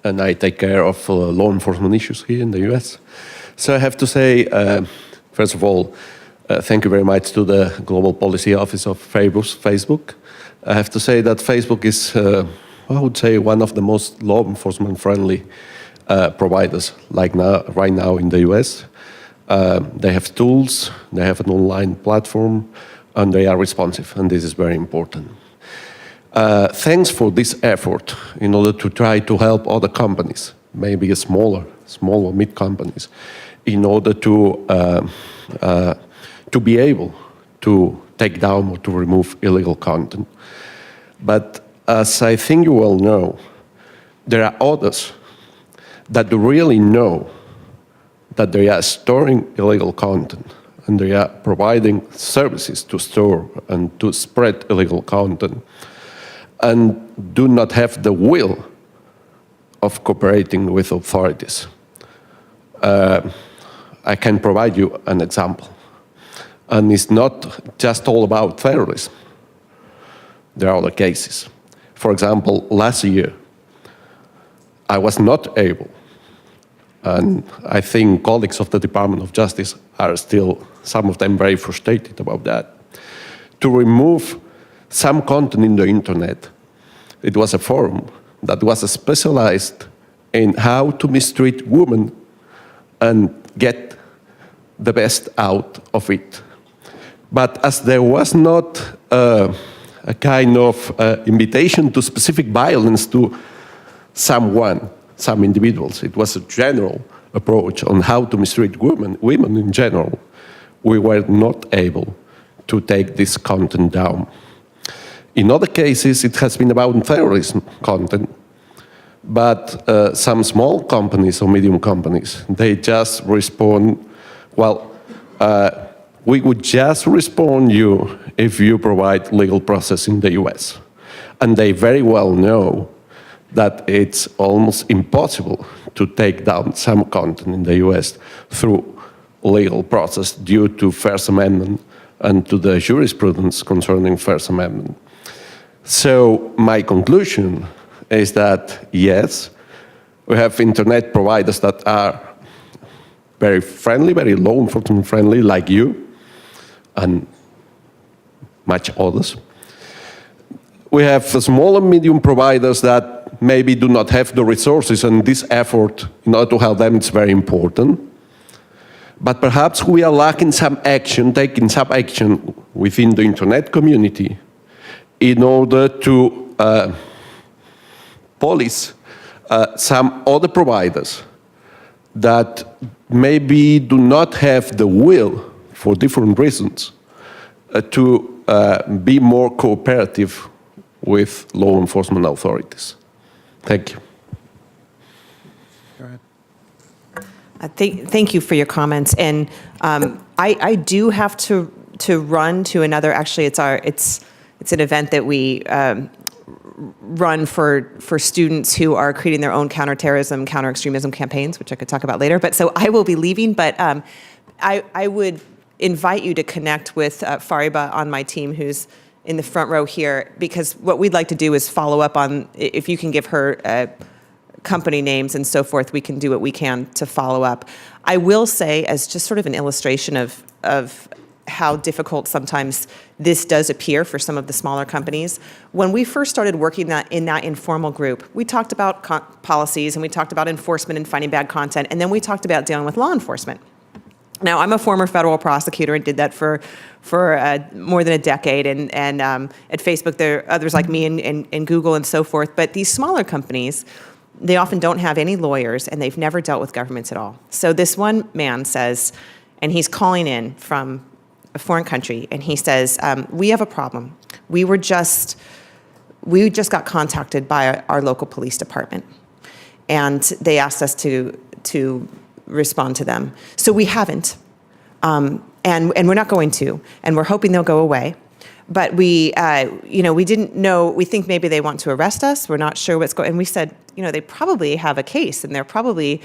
and I take care of law enforcement issues here in the US. So I have to say, first of all, thank you very much to the Global Policy Office of Facebook. I have to say that Facebook is, I would say, one of the most law enforcement friendly providers right now in the US. They have tools, they have an online platform, and they are responsive, and this is very important. Thanks for this effort in order to try to help other companies, maybe small or mid companies, in order to be able to take down or to remove illegal content. But as I think you all know, there are others that really know that they are storing illegal content and they are providing services to store and to spread illegal content and do not have the will of cooperating with authorities. I can provide you an example. And it's not just all about terrorism. There are other cases. For example, last year, I was not able, and I think colleagues of the Department of Justice are still, some of them, very frustrated about that, to remove some content in the internet. It was a forum that was specialized in how to mistreat women and get the best out of it. But as there was not a kind of invitation to specific violence to some individuals, it was a general approach on how to mistreat women in general, we were not able to take this content down. In other cases, it has been about terrorism content. But some small companies or medium companies, they just respond, well, we would just respond you if you provide legal process in the US. And they very well know that it's almost impossible to take down some content in the US through legal process due to First Amendment and to the jurisprudence concerning First Amendment. So my conclusion is that, yes, we have internet providers that are very friendly, very law enforcement friendly, like you, and much others. We have the small and medium providers that maybe do not have the resources, and this effort in order to help them is very important. But perhaps we are lacking some action, taking some action within the internet community in order to police some other providers that maybe do not have the will, for different reasons, to be more cooperative with law enforcement authorities. Thank you.
Go ahead.
Thank you for your comments. And I do have to run to another. Actually, it's an event that we run for students who are creating their own counterterrorism, counter-extremism campaigns, which I could talk about later. But so I will be leaving. But I would invite you to connect with Fariba on my team, who's in the front row here, because what we'd like to do is follow up on, if you can give her company names and so forth, we can do what we can to follow up. I will say, as just sort of an illustration of how difficult sometimes this does appear for some of the smaller companies, when we first started working in that informal group, we talked about policies and we talked about enforcement and finding bad content, and then we talked about dealing with law enforcement. Now, I'm a former federal prosecutor and did that for more than a decade. And at Facebook, there are others like me and Google and so forth. But these smaller companies, they often don't have any lawyers, and they've never dealt with governments at all. So this one man says, and he's calling in from a foreign country, and he says, we have a problem. We just got contacted by our local police department, and they asked us to respond to them. So we haven't, and we're not going to, and we're hoping they'll go away. But we didn't know. We think maybe they want to arrest us. We're not sure what's going. And we said, they probably have a case, and they probably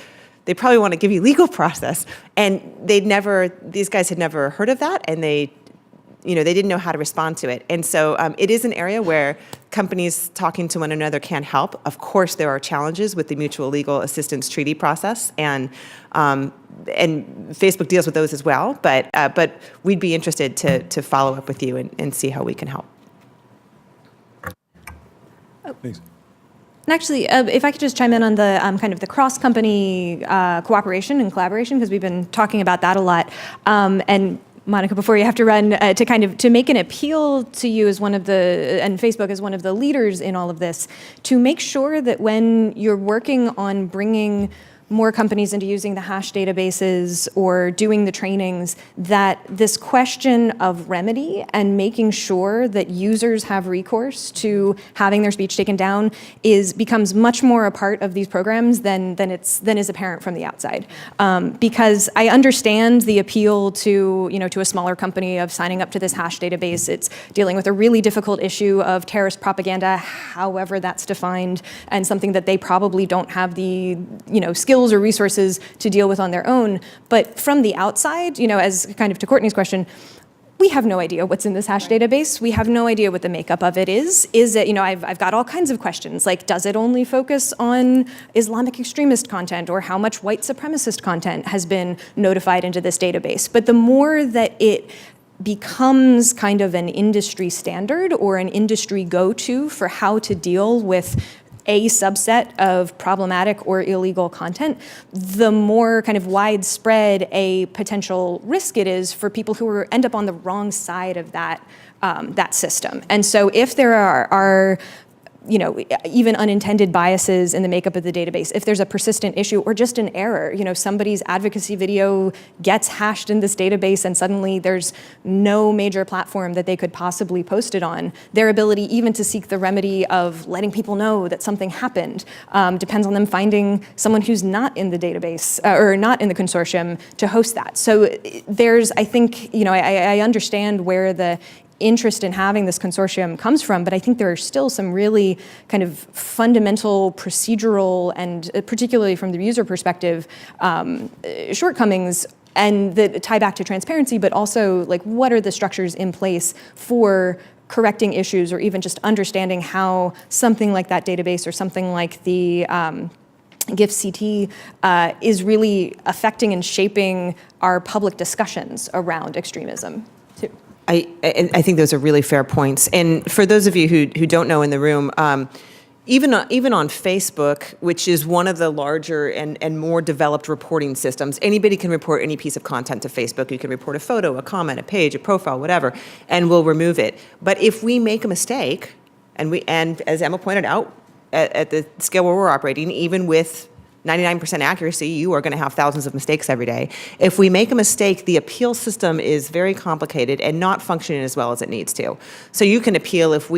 want to give you legal process. And these guys had never heard of that, and they didn't know how to respond to it. And so it is an area where companies talking to one another can help. Of course, there are challenges with the mutual legal assistance treaty process, and Facebook deals with those as well. But we'd be interested to follow up with you and see how we can help.
Please.
And actually, if I could just chime in on the kind of the cross-company cooperation and collaboration, because we've been talking about that a lot. And Monica, before you have to run, to make an appeal to you as and Facebook as one of the leaders in all of this, to make sure that when you're working on bringing more companies into using the hash databases or doing the trainings, that this question of remedy and making sure that users have recourse to having their speech taken down becomes much more a part of these programs than is apparent from the outside. Because I understand the appeal to a smaller company of signing up to this hash database. It's dealing with a really difficult issue of terrorist propaganda, however that's defined, and something that they probably don't have the skills or resources to deal with on their own. But from the outside, as kind of to Courtney's question, we have no idea what's in this hash database. We have no idea what the makeup of it is. Is it, I've got all kinds of questions, like, does it only focus on Islamic extremist content, or how much white supremacist content has been notified into this database? But the more that it becomes kind of an industry standard or an industry go-to for how to deal with a subset of problematic or illegal content, the more kind of widespread a potential risk it is for people who end up on the wrong side of that system. And so if there are even unintended biases in the makeup of the database. If there's a persistent issue or just an error, somebody's advocacy video gets hashed in this database and suddenly there's no major platform that they could possibly post it on. Their ability even to seek the remedy of letting people know that something happened depends on them finding someone who's not in the database or not in the consortium to host that. So there's, I think, I understand where the interest in having this consortium comes from, but I think there are still some really kind of fundamental procedural and particularly from the user perspective, shortcomings and that tie back to transparency, but also like what are the structures in place for correcting issues or even just understanding how something like that database or something like the GIF-CT is really affecting and shaping our public discussions around extremism too.
I think those are really fair points. And for those of you who don't know in the room, even on Facebook, which is one of the larger and more developed reporting systems, anybody can report any piece of content to Facebook. You can report a photo, a comment, a page, a profile, whatever, and we'll remove it. But if we make a mistake, and as Emma pointed out, at the scale where we're operating, even with 99% accuracy, you are going to have thousands of mistakes every day. If we make a mistake, the appeal system is very complicated and not functioning as well as it needs to. So you can appeal if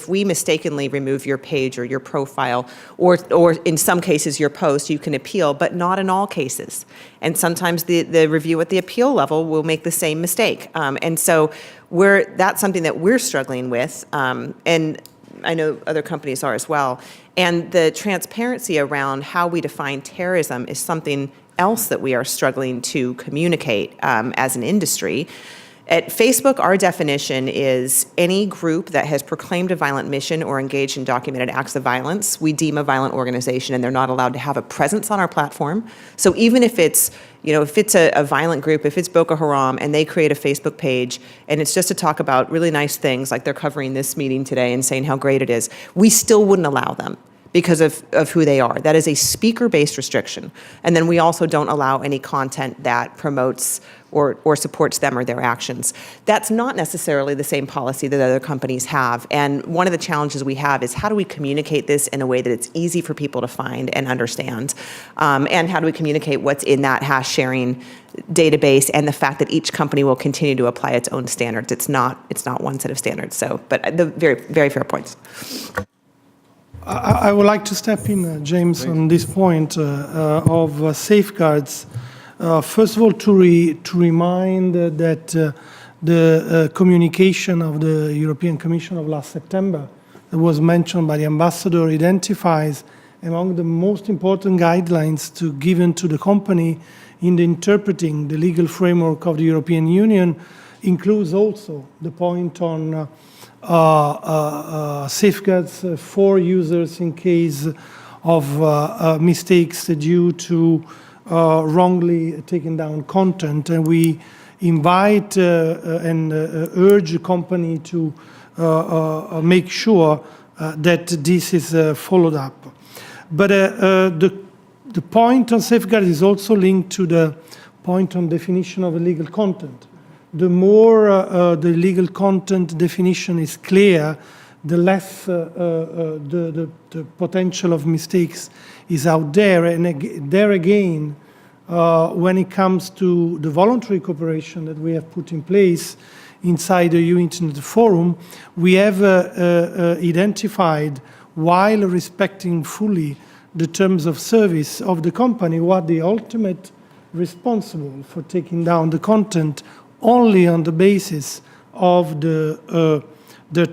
we mistakenly remove your page or your profile, or in some cases your post, you can appeal, but not in all cases. And sometimes the review at the appeal level will make the same mistake. And so that's something that we're struggling with, and I know other companies are as well. And the transparency around how we define terrorism is something else that we are struggling to communicate as an industry. At Facebook, our definition is any group that has proclaimed a violent mission or engaged in documented acts of violence, we deem a violent organization, and they're not allowed to have a presence on our platform. So even if it's, if it's a violent group, if it's Boko Haram and they create a Facebook page and it's just to talk about really nice things like they're covering this meeting today and saying how great it is, we still wouldn't allow them because of who they are. That is a speaker-based restriction. And then we also don't allow any content that promotes or supports them or their actions. That's not necessarily the same policy that other companies have. And one of the challenges we have is how do we communicate this in a way that it's easy for people to find and understand? And how do we communicate what's in that hash sharing database and the fact that each company will continue to apply its own standards. It's not one set of standards. So, but the very, very fair points.
I would like to step in, James, on this point of safeguards. First of all, to remind that the communication of the European Commission of last September that was mentioned by the ambassador identifies among the most important guidelines given to the company in interpreting the legal framework of the European Union includes also the point on safeguards for users in case of mistakes due to wrongly taken down content. And we invite and urge the company to make sure that this is followed up. But the point on safeguard is also linked to the point on definition of illegal content. The more the legal content definition is clear, the less the potential of mistakes is out there. And there again, when it comes to the voluntary cooperation that we have put in place inside the EU Internet Forum, we have identified, while respecting fully the terms of service of the company, what the ultimate responsible for taking down the content only on the basis of the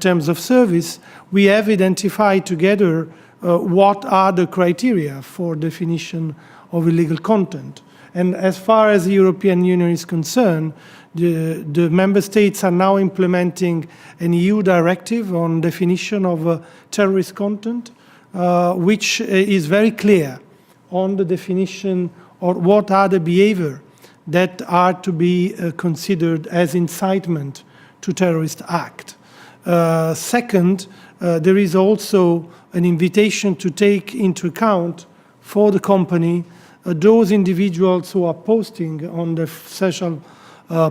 terms of service. We have identified together what are the criteria for definition of illegal content. And as far as the European Union is concerned, the member states are now implementing an EU directive on definition of terrorist content, which is very clear on the definition or what are the behavior that are to be considered as incitement to terrorist act. Second, there is also an invitation to take into account for the company those individuals who are posting on the social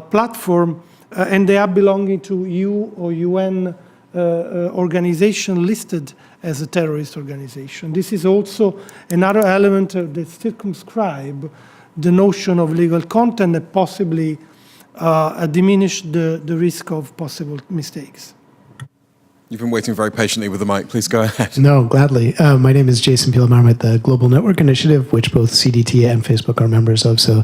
platform and they are belonging to EU or UN organization listed as a terrorist organization. This is also another element that circumscribe the notion of legal content that possibly diminish the risk of possible mistakes.
You've been waiting very patiently with the mic. Please go ahead.
No, gladly. My name is Jason Pilamar. I'm at the Global Network Initiative, which both CDT and Facebook are members of. So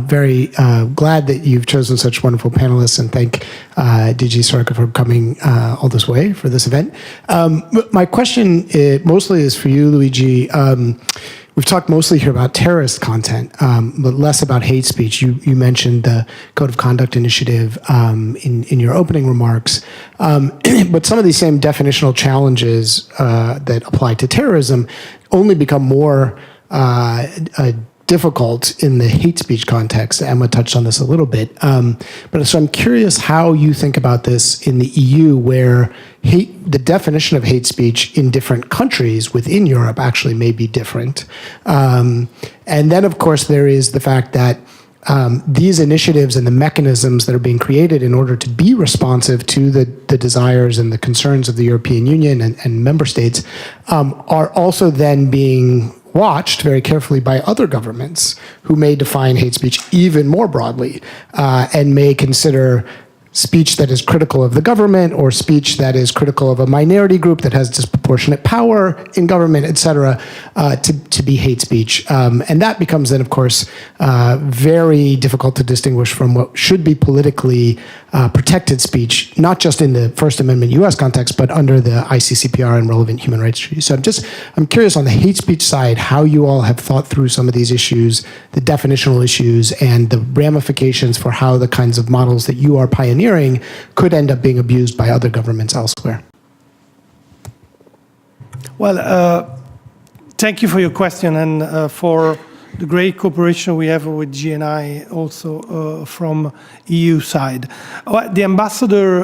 very glad that you've chosen such wonderful panelists, and thank DG Soreca for coming all this way for this event. My question mostly is for you, Luigi. We've talked mostly here about terrorist content, but less about hate speech. You mentioned the Code of Conduct Initiative in your opening remarks. But some of these same definitional challenges that apply to terrorism only become more difficult in the hate speech context. Emma touched on this a little bit. But so I'm curious how you think about this in the EU, where the definition of hate speech in different countries within Europe actually may be different. And then, of course, there is the fact that these initiatives and the mechanisms that are being created in order to be responsive to the desires and the concerns of the European Union and member states are also then being watched very carefully by other governments who may define hate speech even more broadly and may consider speech that is critical of the government or speech that is critical of a minority group that has disproportionate power in government, et cetera, to be hate speech. And that becomes then, of course, very difficult to distinguish from what should be politically protected speech, not just in the First Amendment US context, but under the ICCPR and relevant human rights treaties. So I'm curious on the hate speech side, how you all have thought through some of these issues, the definitional issues, and the ramifications for how the kinds of models that you are pioneering could end up being abused by other governments elsewhere.
Well, thank you for your question and for the great cooperation we have with GNI also from EU side. The ambassador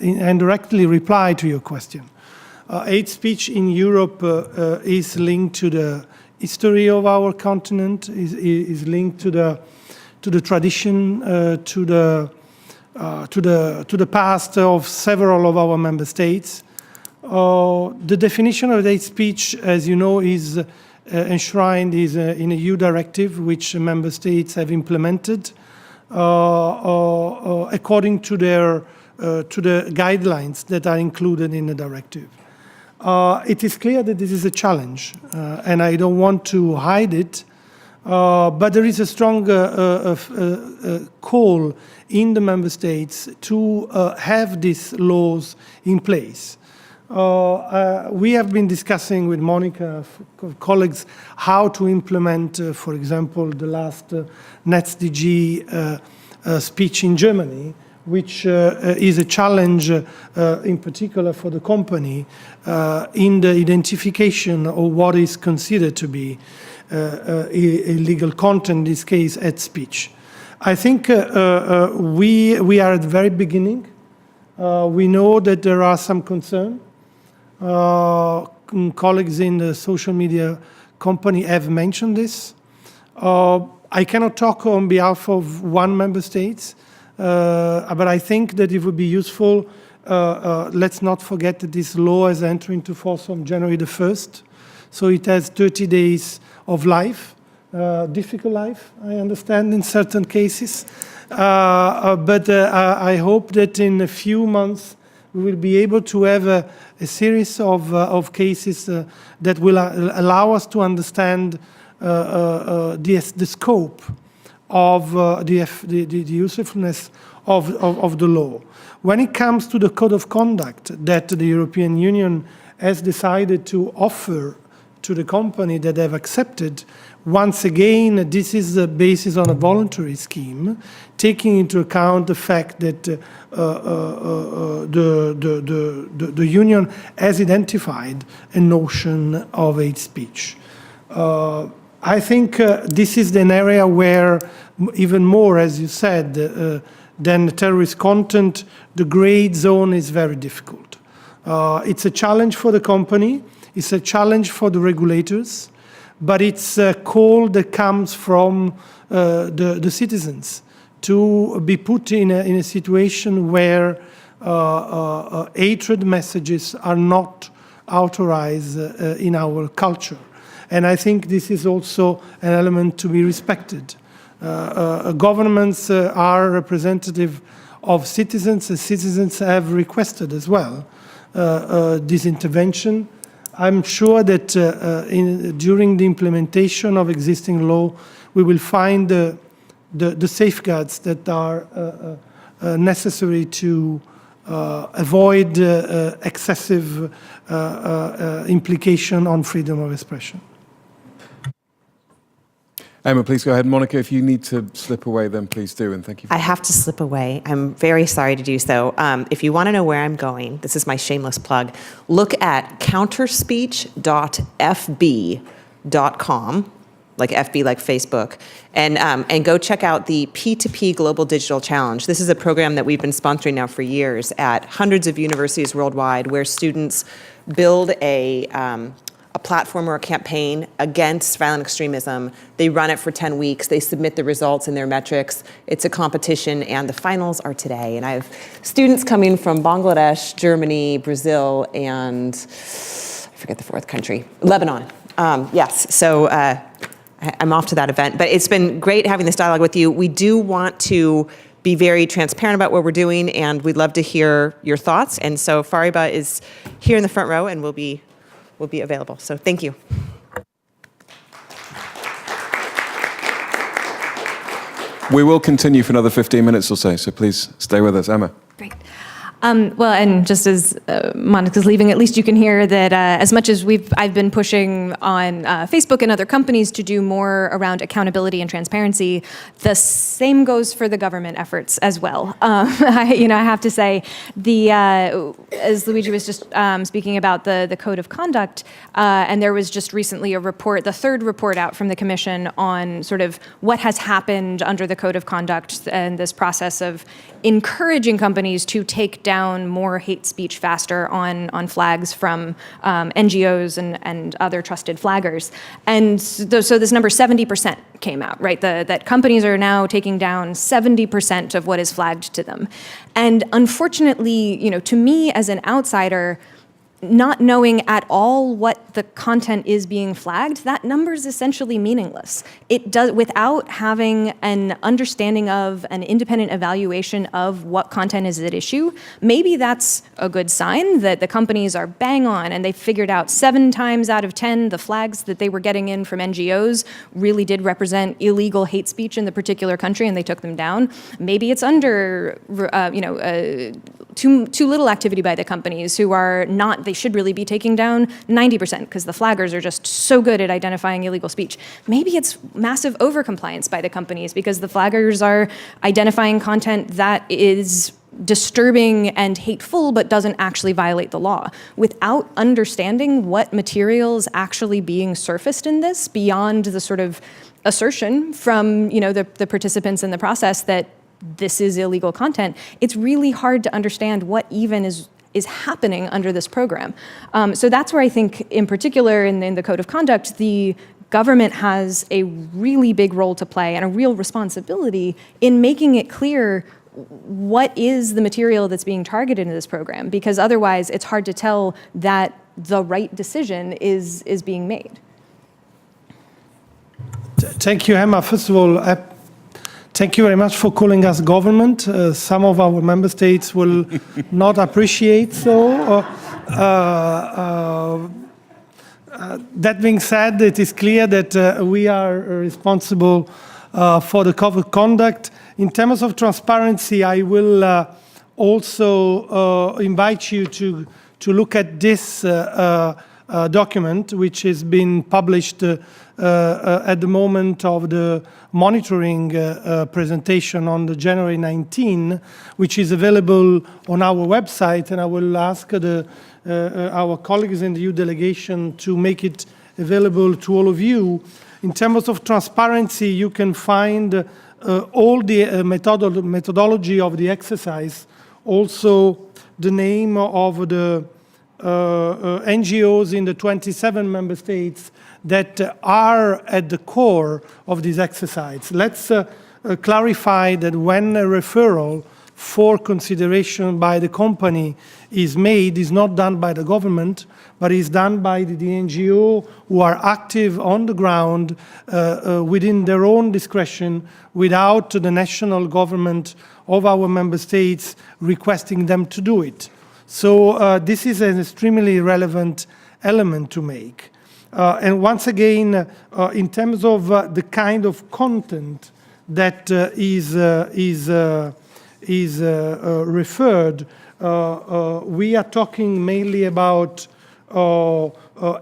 indirectly replied to your question. Hate speech in Europe is linked to the history of our continent, is linked to the tradition, to the past of several of our member states. The definition of hate speech, as you know, is enshrined in a EU directive which member states have implemented according to the guidelines that are included in the directive. It is clear that this is a challenge, and I don't want to hide it. But there is a strong call in the member states to have these laws in place. We have been discussing with Monica, colleagues, how to implement, for example, the last NetzDG speech in Germany, which is a challenge in particular for the company in the identification of what is considered to be illegal content, in this case, hate speech. I think we are at the very beginning. We know that there are some concern. Colleagues in the social media company have mentioned this. I cannot talk on behalf of one member state, but I think that it would be useful. Let's not forget that this law is entering into force on January the 1st. So it has 30 days of life, difficult life, I understand, in certain cases. But I hope that in a few months we will be able to have a series of cases that will allow us to understand the scope of the usefulness of the law. When it comes to the code of conduct that the European Union has decided to offer to the company that have accepted, once again, this is the basis on a voluntary scheme, taking into account the fact that the union has identified a notion of hate speech. I think this is an area where, even more, as you said, than terrorist content, the gray zone is very difficult. It's a challenge for the company. It's a challenge for the regulators, but it's a call that comes from the citizens to be put in a situation where hatred messages are not authorized in our culture. And I think this is also an element to be respected. Governments are representative of citizens, and citizens have requested as well this intervention. I'm sure that during the implementation of existing law, we will find the safeguards that are necessary to avoid excessive implication on freedom of expression.
Emma, please go ahead. Monica, if you need to slip away, then please do, and thank you.
I have to slip away. I'm very sorry to do so. If you want to know where I'm going, this is my shameless plug, look at counterspeech.fb.com, like FB, like Facebook, and go check out the P2P Global Digital Challenge. This is a program that we've been sponsoring now for years at hundreds of universities worldwide, where students build a platform or a campaign against violent extremism. They run it for 10 weeks. They submit the results and their metrics. It's a competition, and the finals are today. And I have students coming from Bangladesh, Germany, Brazil, and I forget the fourth country, Lebanon. Yes, so I'm off to that event. But it's been great having this dialogue with you. We do want to be very transparent about what we're doing, and we'd love to hear your thoughts. And so Fariba is here in the front row and will be available. So thank you.
We will continue for another 15 minutes or so please stay with us. Emma.
Great. Well, and just as Monica's leaving, at least you can hear that as much as I've been pushing on Facebook and other companies to do more around accountability and transparency, the same goes for the government efforts as well. I have to say, as Luigi was just speaking about the code of conduct, and there was just recently a report, the third report out from the Commission on sort of what has happened under the code of conduct and this process of encouraging companies to take down more hate speech faster on flags from NGOs and other trusted flaggers. And so this number 70% came out, right? That companies are now taking down 70% of what is flagged to them. And unfortunately, to me as an outsider, not knowing at all what the content is being flagged, that number is essentially meaningless. It does, without having an understanding of an independent evaluation of what content is at issue, maybe that's a good sign that the companies are bang on and they figured out 7 times out of 10 the flags that they were getting in from NGOs really did represent illegal hate speech in the particular country and they took them down. Maybe it's under, too little activity by the companies who are not, they should really be taking down 90% because the flaggers are just so good at identifying illegal speech. Maybe it's massive overcompliance by the companies because the flaggers are identifying content that is disturbing and hateful but doesn't actually violate the law. Without understanding what material is actually being surfaced in this beyond the sort of assertion from the participants in the process that this is illegal content, it's really hard to understand what even is happening under this program. So that's where I think, in particular, in the Code of Conduct, the government has a really big role to play and a real responsibility in making it clear what is the material that's being targeted in this program, because otherwise it's hard to tell that the right decision is being made.
Thank you, Emma. First of all, thank you very much for calling us government. Some of our member states will not appreciate so. That being said, it is clear that we are responsible for the code of conduct. In terms of transparency, I will also invite you to look at this document, which has been published at the moment of the monitoring presentation on the January 19, which is available on our website, and I will ask our colleagues in the EU delegation to make it available to all of you. In terms of transparency, you can find all the methodology of the exercise, also the name of the NGOs in the 27 member states that are at the core of this exercise. Let's clarify that when a referral for consideration by the company is made is not done by the government, but is done by the NGO who are active on the ground within their own discretion without the national government of our member states requesting them to do it. So this is an extremely relevant element to make. And once again, in terms of the kind of content that is referred, we are talking mainly about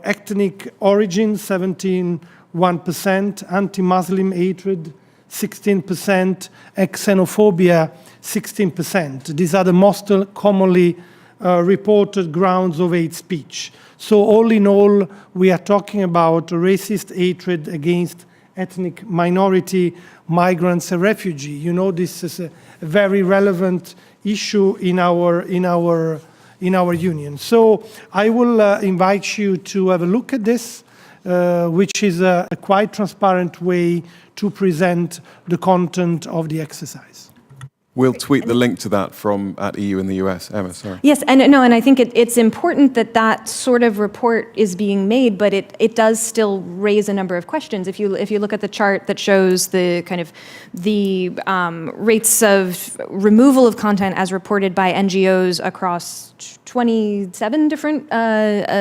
ethnic origin, 17.1%, anti-Muslim hatred, 16%, and xenophobia, 16%. These are the most commonly reported grounds of hate speech. So all in all, we are talking about racist hatred against ethnic minority, migrants, and refugees. You know, this is a very relevant issue in our union. So I will invite you to have a look at this, which is a quite transparent way to present the content of the exercise.
We'll tweet the link to that from at EU in the US. Emma, sorry.
Yes, and I think it's important that that sort of report is being made, but it does still raise a number of questions. If you look at the chart that shows the kind of the rates of removal of content as reported by NGOs across 27 different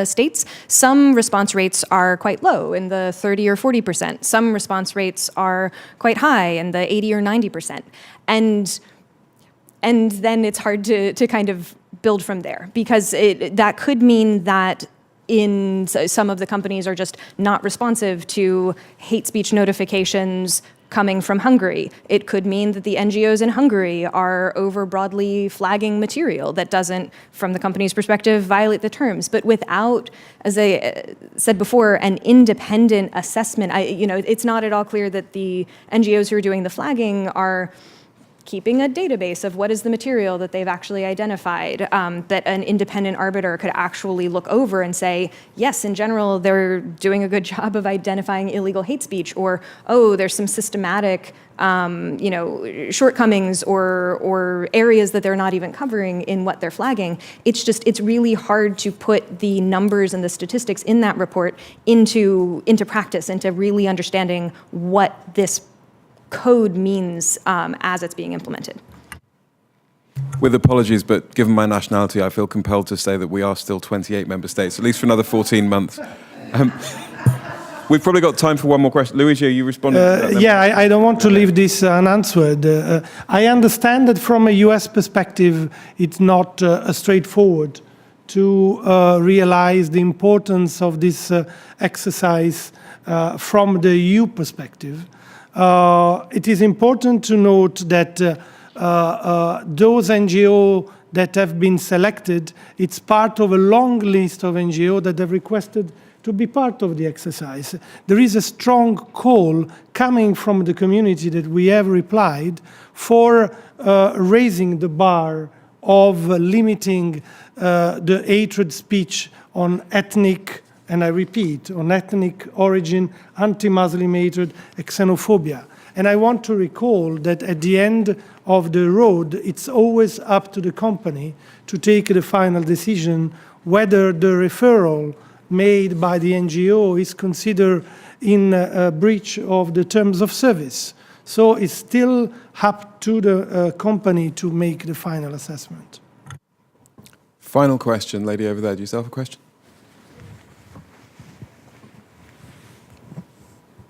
states, some response rates are quite low in the 30 or 40%. Some response rates are quite high in the 80 or 90%. And then it's hard to kind of build from there, because that could mean that some of the companies are just not responsive to hate speech notifications coming from Hungary. It could mean that the NGOs in Hungary are over broadly flagging material that doesn't, from the company's perspective, violate the terms. But without, as I said before, an independent assessment, it's not at all clear that the NGOs who are doing the flagging are keeping a database of what is the material that they've actually identified, that an independent arbiter could actually look over and say, yes, in general, they're doing a good job of identifying illegal hate speech, or, oh, there's some systematic shortcomings or areas that they're not even covering in what they're flagging. It's really hard to put the numbers and the statistics in that report into practice, into really understanding what this code means as it's being implemented.
With apologies, but given my nationality, I feel compelled to say that we are still 28 member states, at least for another 14 months. We've probably got time for one more question. Luigi, are you responding to that?
Yeah, I don't want to leave this unanswered. I understand that from a US perspective, it's not straightforward to realize the importance of this exercise from the EU perspective. It is important to note that those NGOs that have been selected, it's part of a long list of NGOs that have requested to be part of the exercise. There is a strong call coming from the community that we have replied for raising the bar of limiting the hatred speech on ethnic, and I repeat, on ethnic origin, anti-Muslim hatred, xenophobia. And I want to recall that at the end of the road, it's always up to the company to take the final decision whether the referral made by the NGO is considered in a breach of the terms of service. So it's still up to the company to make the final assessment.
Final question, lady over there. Do you still have a question?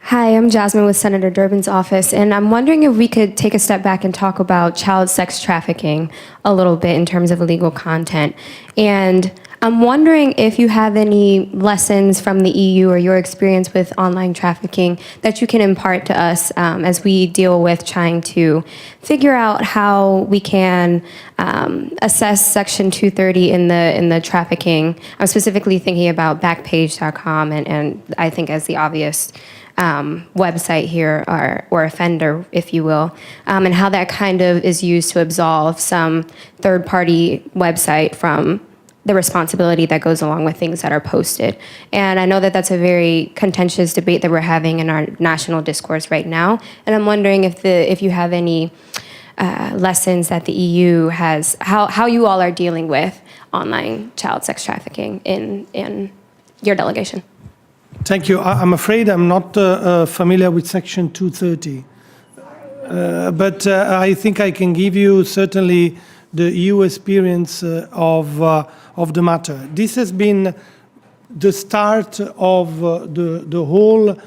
Hi, I'm Jasmine with Senator Durbin's office, and I'm wondering if we could take a step back and talk about child sex trafficking a little bit in terms of illegal content. And I'm wondering if you have any lessons from the EU or your experience with online trafficking that you can impart to us as we deal with trying to figure out how we can assess Section 230 in the trafficking. I'm specifically thinking about Backpage.com and I think as the obvious website here, or offender, if you will, and how that kind of is used to absolve some third-party website from the responsibility that goes along with things that are posted. And I know that that's a very contentious debate that we're having in our national discourse right now. And I'm wondering if you have any lessons that the EU has, how you all are dealing with online child sex trafficking in your delegation.
Thank you. I'm afraid I'm not familiar with Section 230, but I think I can give you certainly the EU experience of the matter. This has been the start of the whole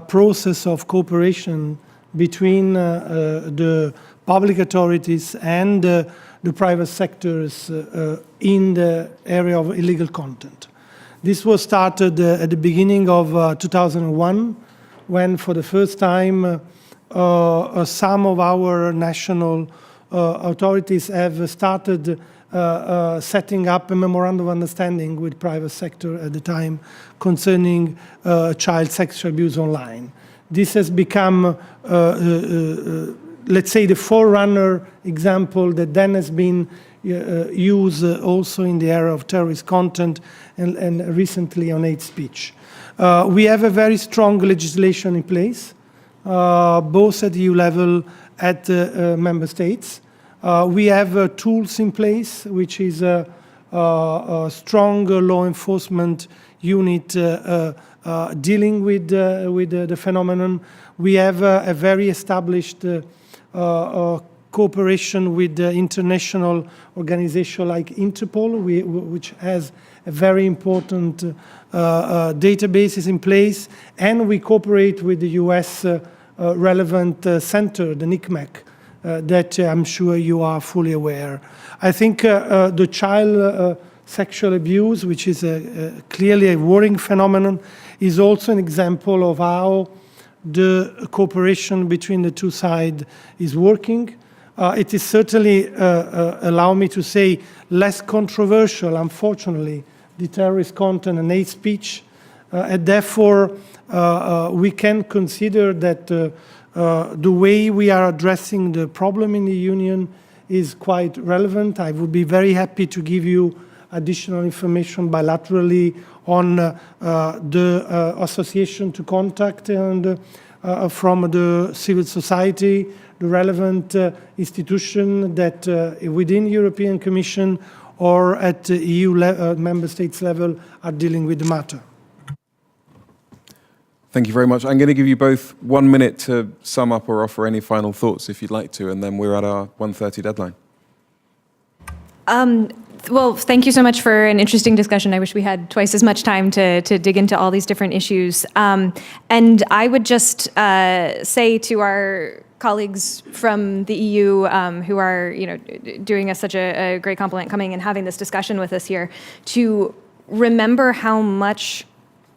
process of cooperation between the public authorities and the private sectors in the area of illegal content. This was started at the beginning of 2001, when for the first time some of our national authorities have started setting up a memorandum of understanding with private sector at the time concerning child sexual abuse online. This has become, let's say, the forerunner example that then has been used also in the area of terrorist content and recently on hate speech. We have a very strong legislation in place, both at EU level, at member states. We have tools in place, which is a strong law enforcement unit dealing with the phenomenon. We have a very established cooperation with the international organization like Interpol, which has a very important databases in place, and we cooperate with the US relevant center, the NICMEC, that I'm sure you are fully aware. I think the child sexual abuse, which is clearly a worrying phenomenon, is also an example of how the cooperation between the two sides is working. It is certainly, allow me to say, less controversial, unfortunately, the terrorist content and hate speech. And therefore, we can consider that the way we are addressing the problem in the Union is quite relevant. I would be very happy to give you additional information bilaterally on the association to contact and from the civil society, the relevant institution that within European Commission or at the EU member states level are dealing with the matter.
Thank you very much. I'm going to give you both 1 minute to sum up or offer any final thoughts if you'd like to, and then we're at our 1:30 deadline.
Well, thank you so much for an interesting discussion. I wish we had twice as much time to dig into all these different issues. And I would just say to our colleagues from the EU who are, doing us such a great compliment coming and having this discussion with us here, to remember how much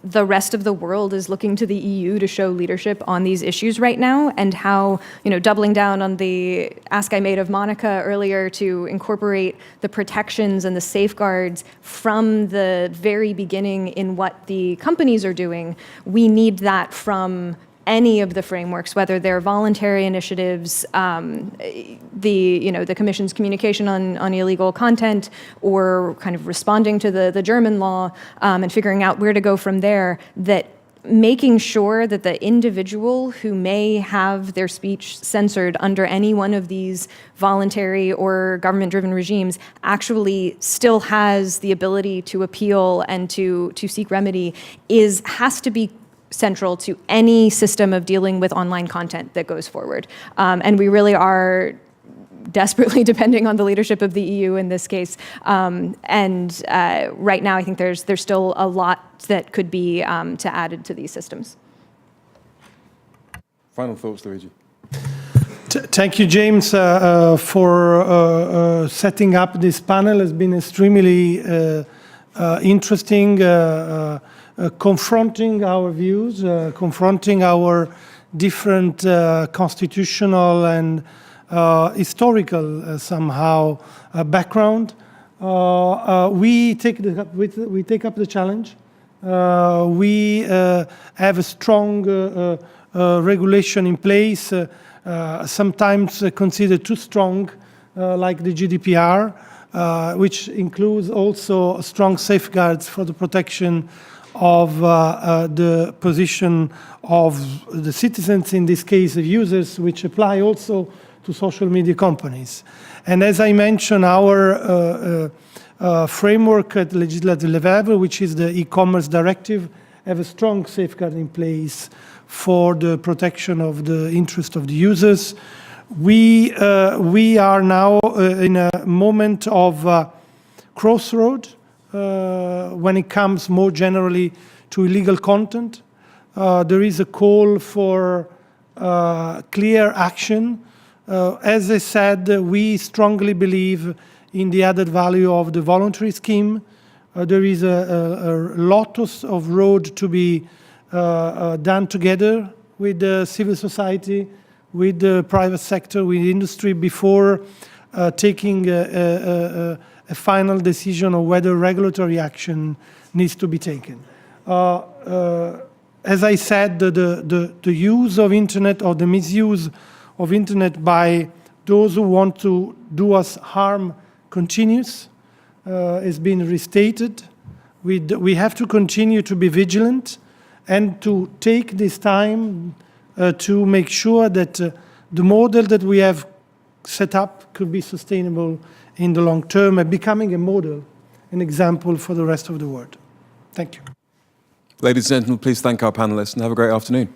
the rest of the world is looking to the EU to show leadership on these issues right now, and how, doubling down on the ask I made of Monica earlier to incorporate the protections and the safeguards from the very beginning in what the companies are doing. We need that from any of the frameworks, whether they're voluntary initiatives, the Commission's communication on illegal content, or kind of responding to the German law and figuring out where to go from there, that making sure that the individual who may have their speech censored under any one of these voluntary or government-driven regimes actually still has the ability to appeal and to seek remedy has to be central to any system of dealing with online content that goes forward. And we really are desperately depending on the leadership of the EU in this case. And right now, I think there's still a lot that could be added to these systems.
Final thoughts, Luigi.
Thank you, James, for setting up this panel. It's been extremely interesting, confronting our views, confronting our different constitutional and historical somehow background. We take up the challenge. We have a strong regulation in place, sometimes considered too strong, like the GDPR, which includes also strong safeguards for the protection of the position of the citizens, in this case of users, which apply also to social media companies. And as I mentioned, our framework at legislative level, which is the e-commerce directive, have a strong safeguard in place for the protection of the interest of the users. We are now in a moment of crossroad when it comes more generally to illegal content. There is a call for clear action. As I said, we strongly believe in the added value of the voluntary scheme. There is a lot of road to be done together with the civil society, with the private sector, with industry, before taking a final decision on whether regulatory action needs to be taken. As I said, the use of internet or the misuse of internet by those who want to do us harm continues. Has been restated. We have to continue to be vigilant and to take this time to make sure that the model that we have set up could be sustainable in the long term and becoming a model, an example for the rest of the world. Thank you.
Ladies and gentlemen, please thank our panelists and have a great afternoon.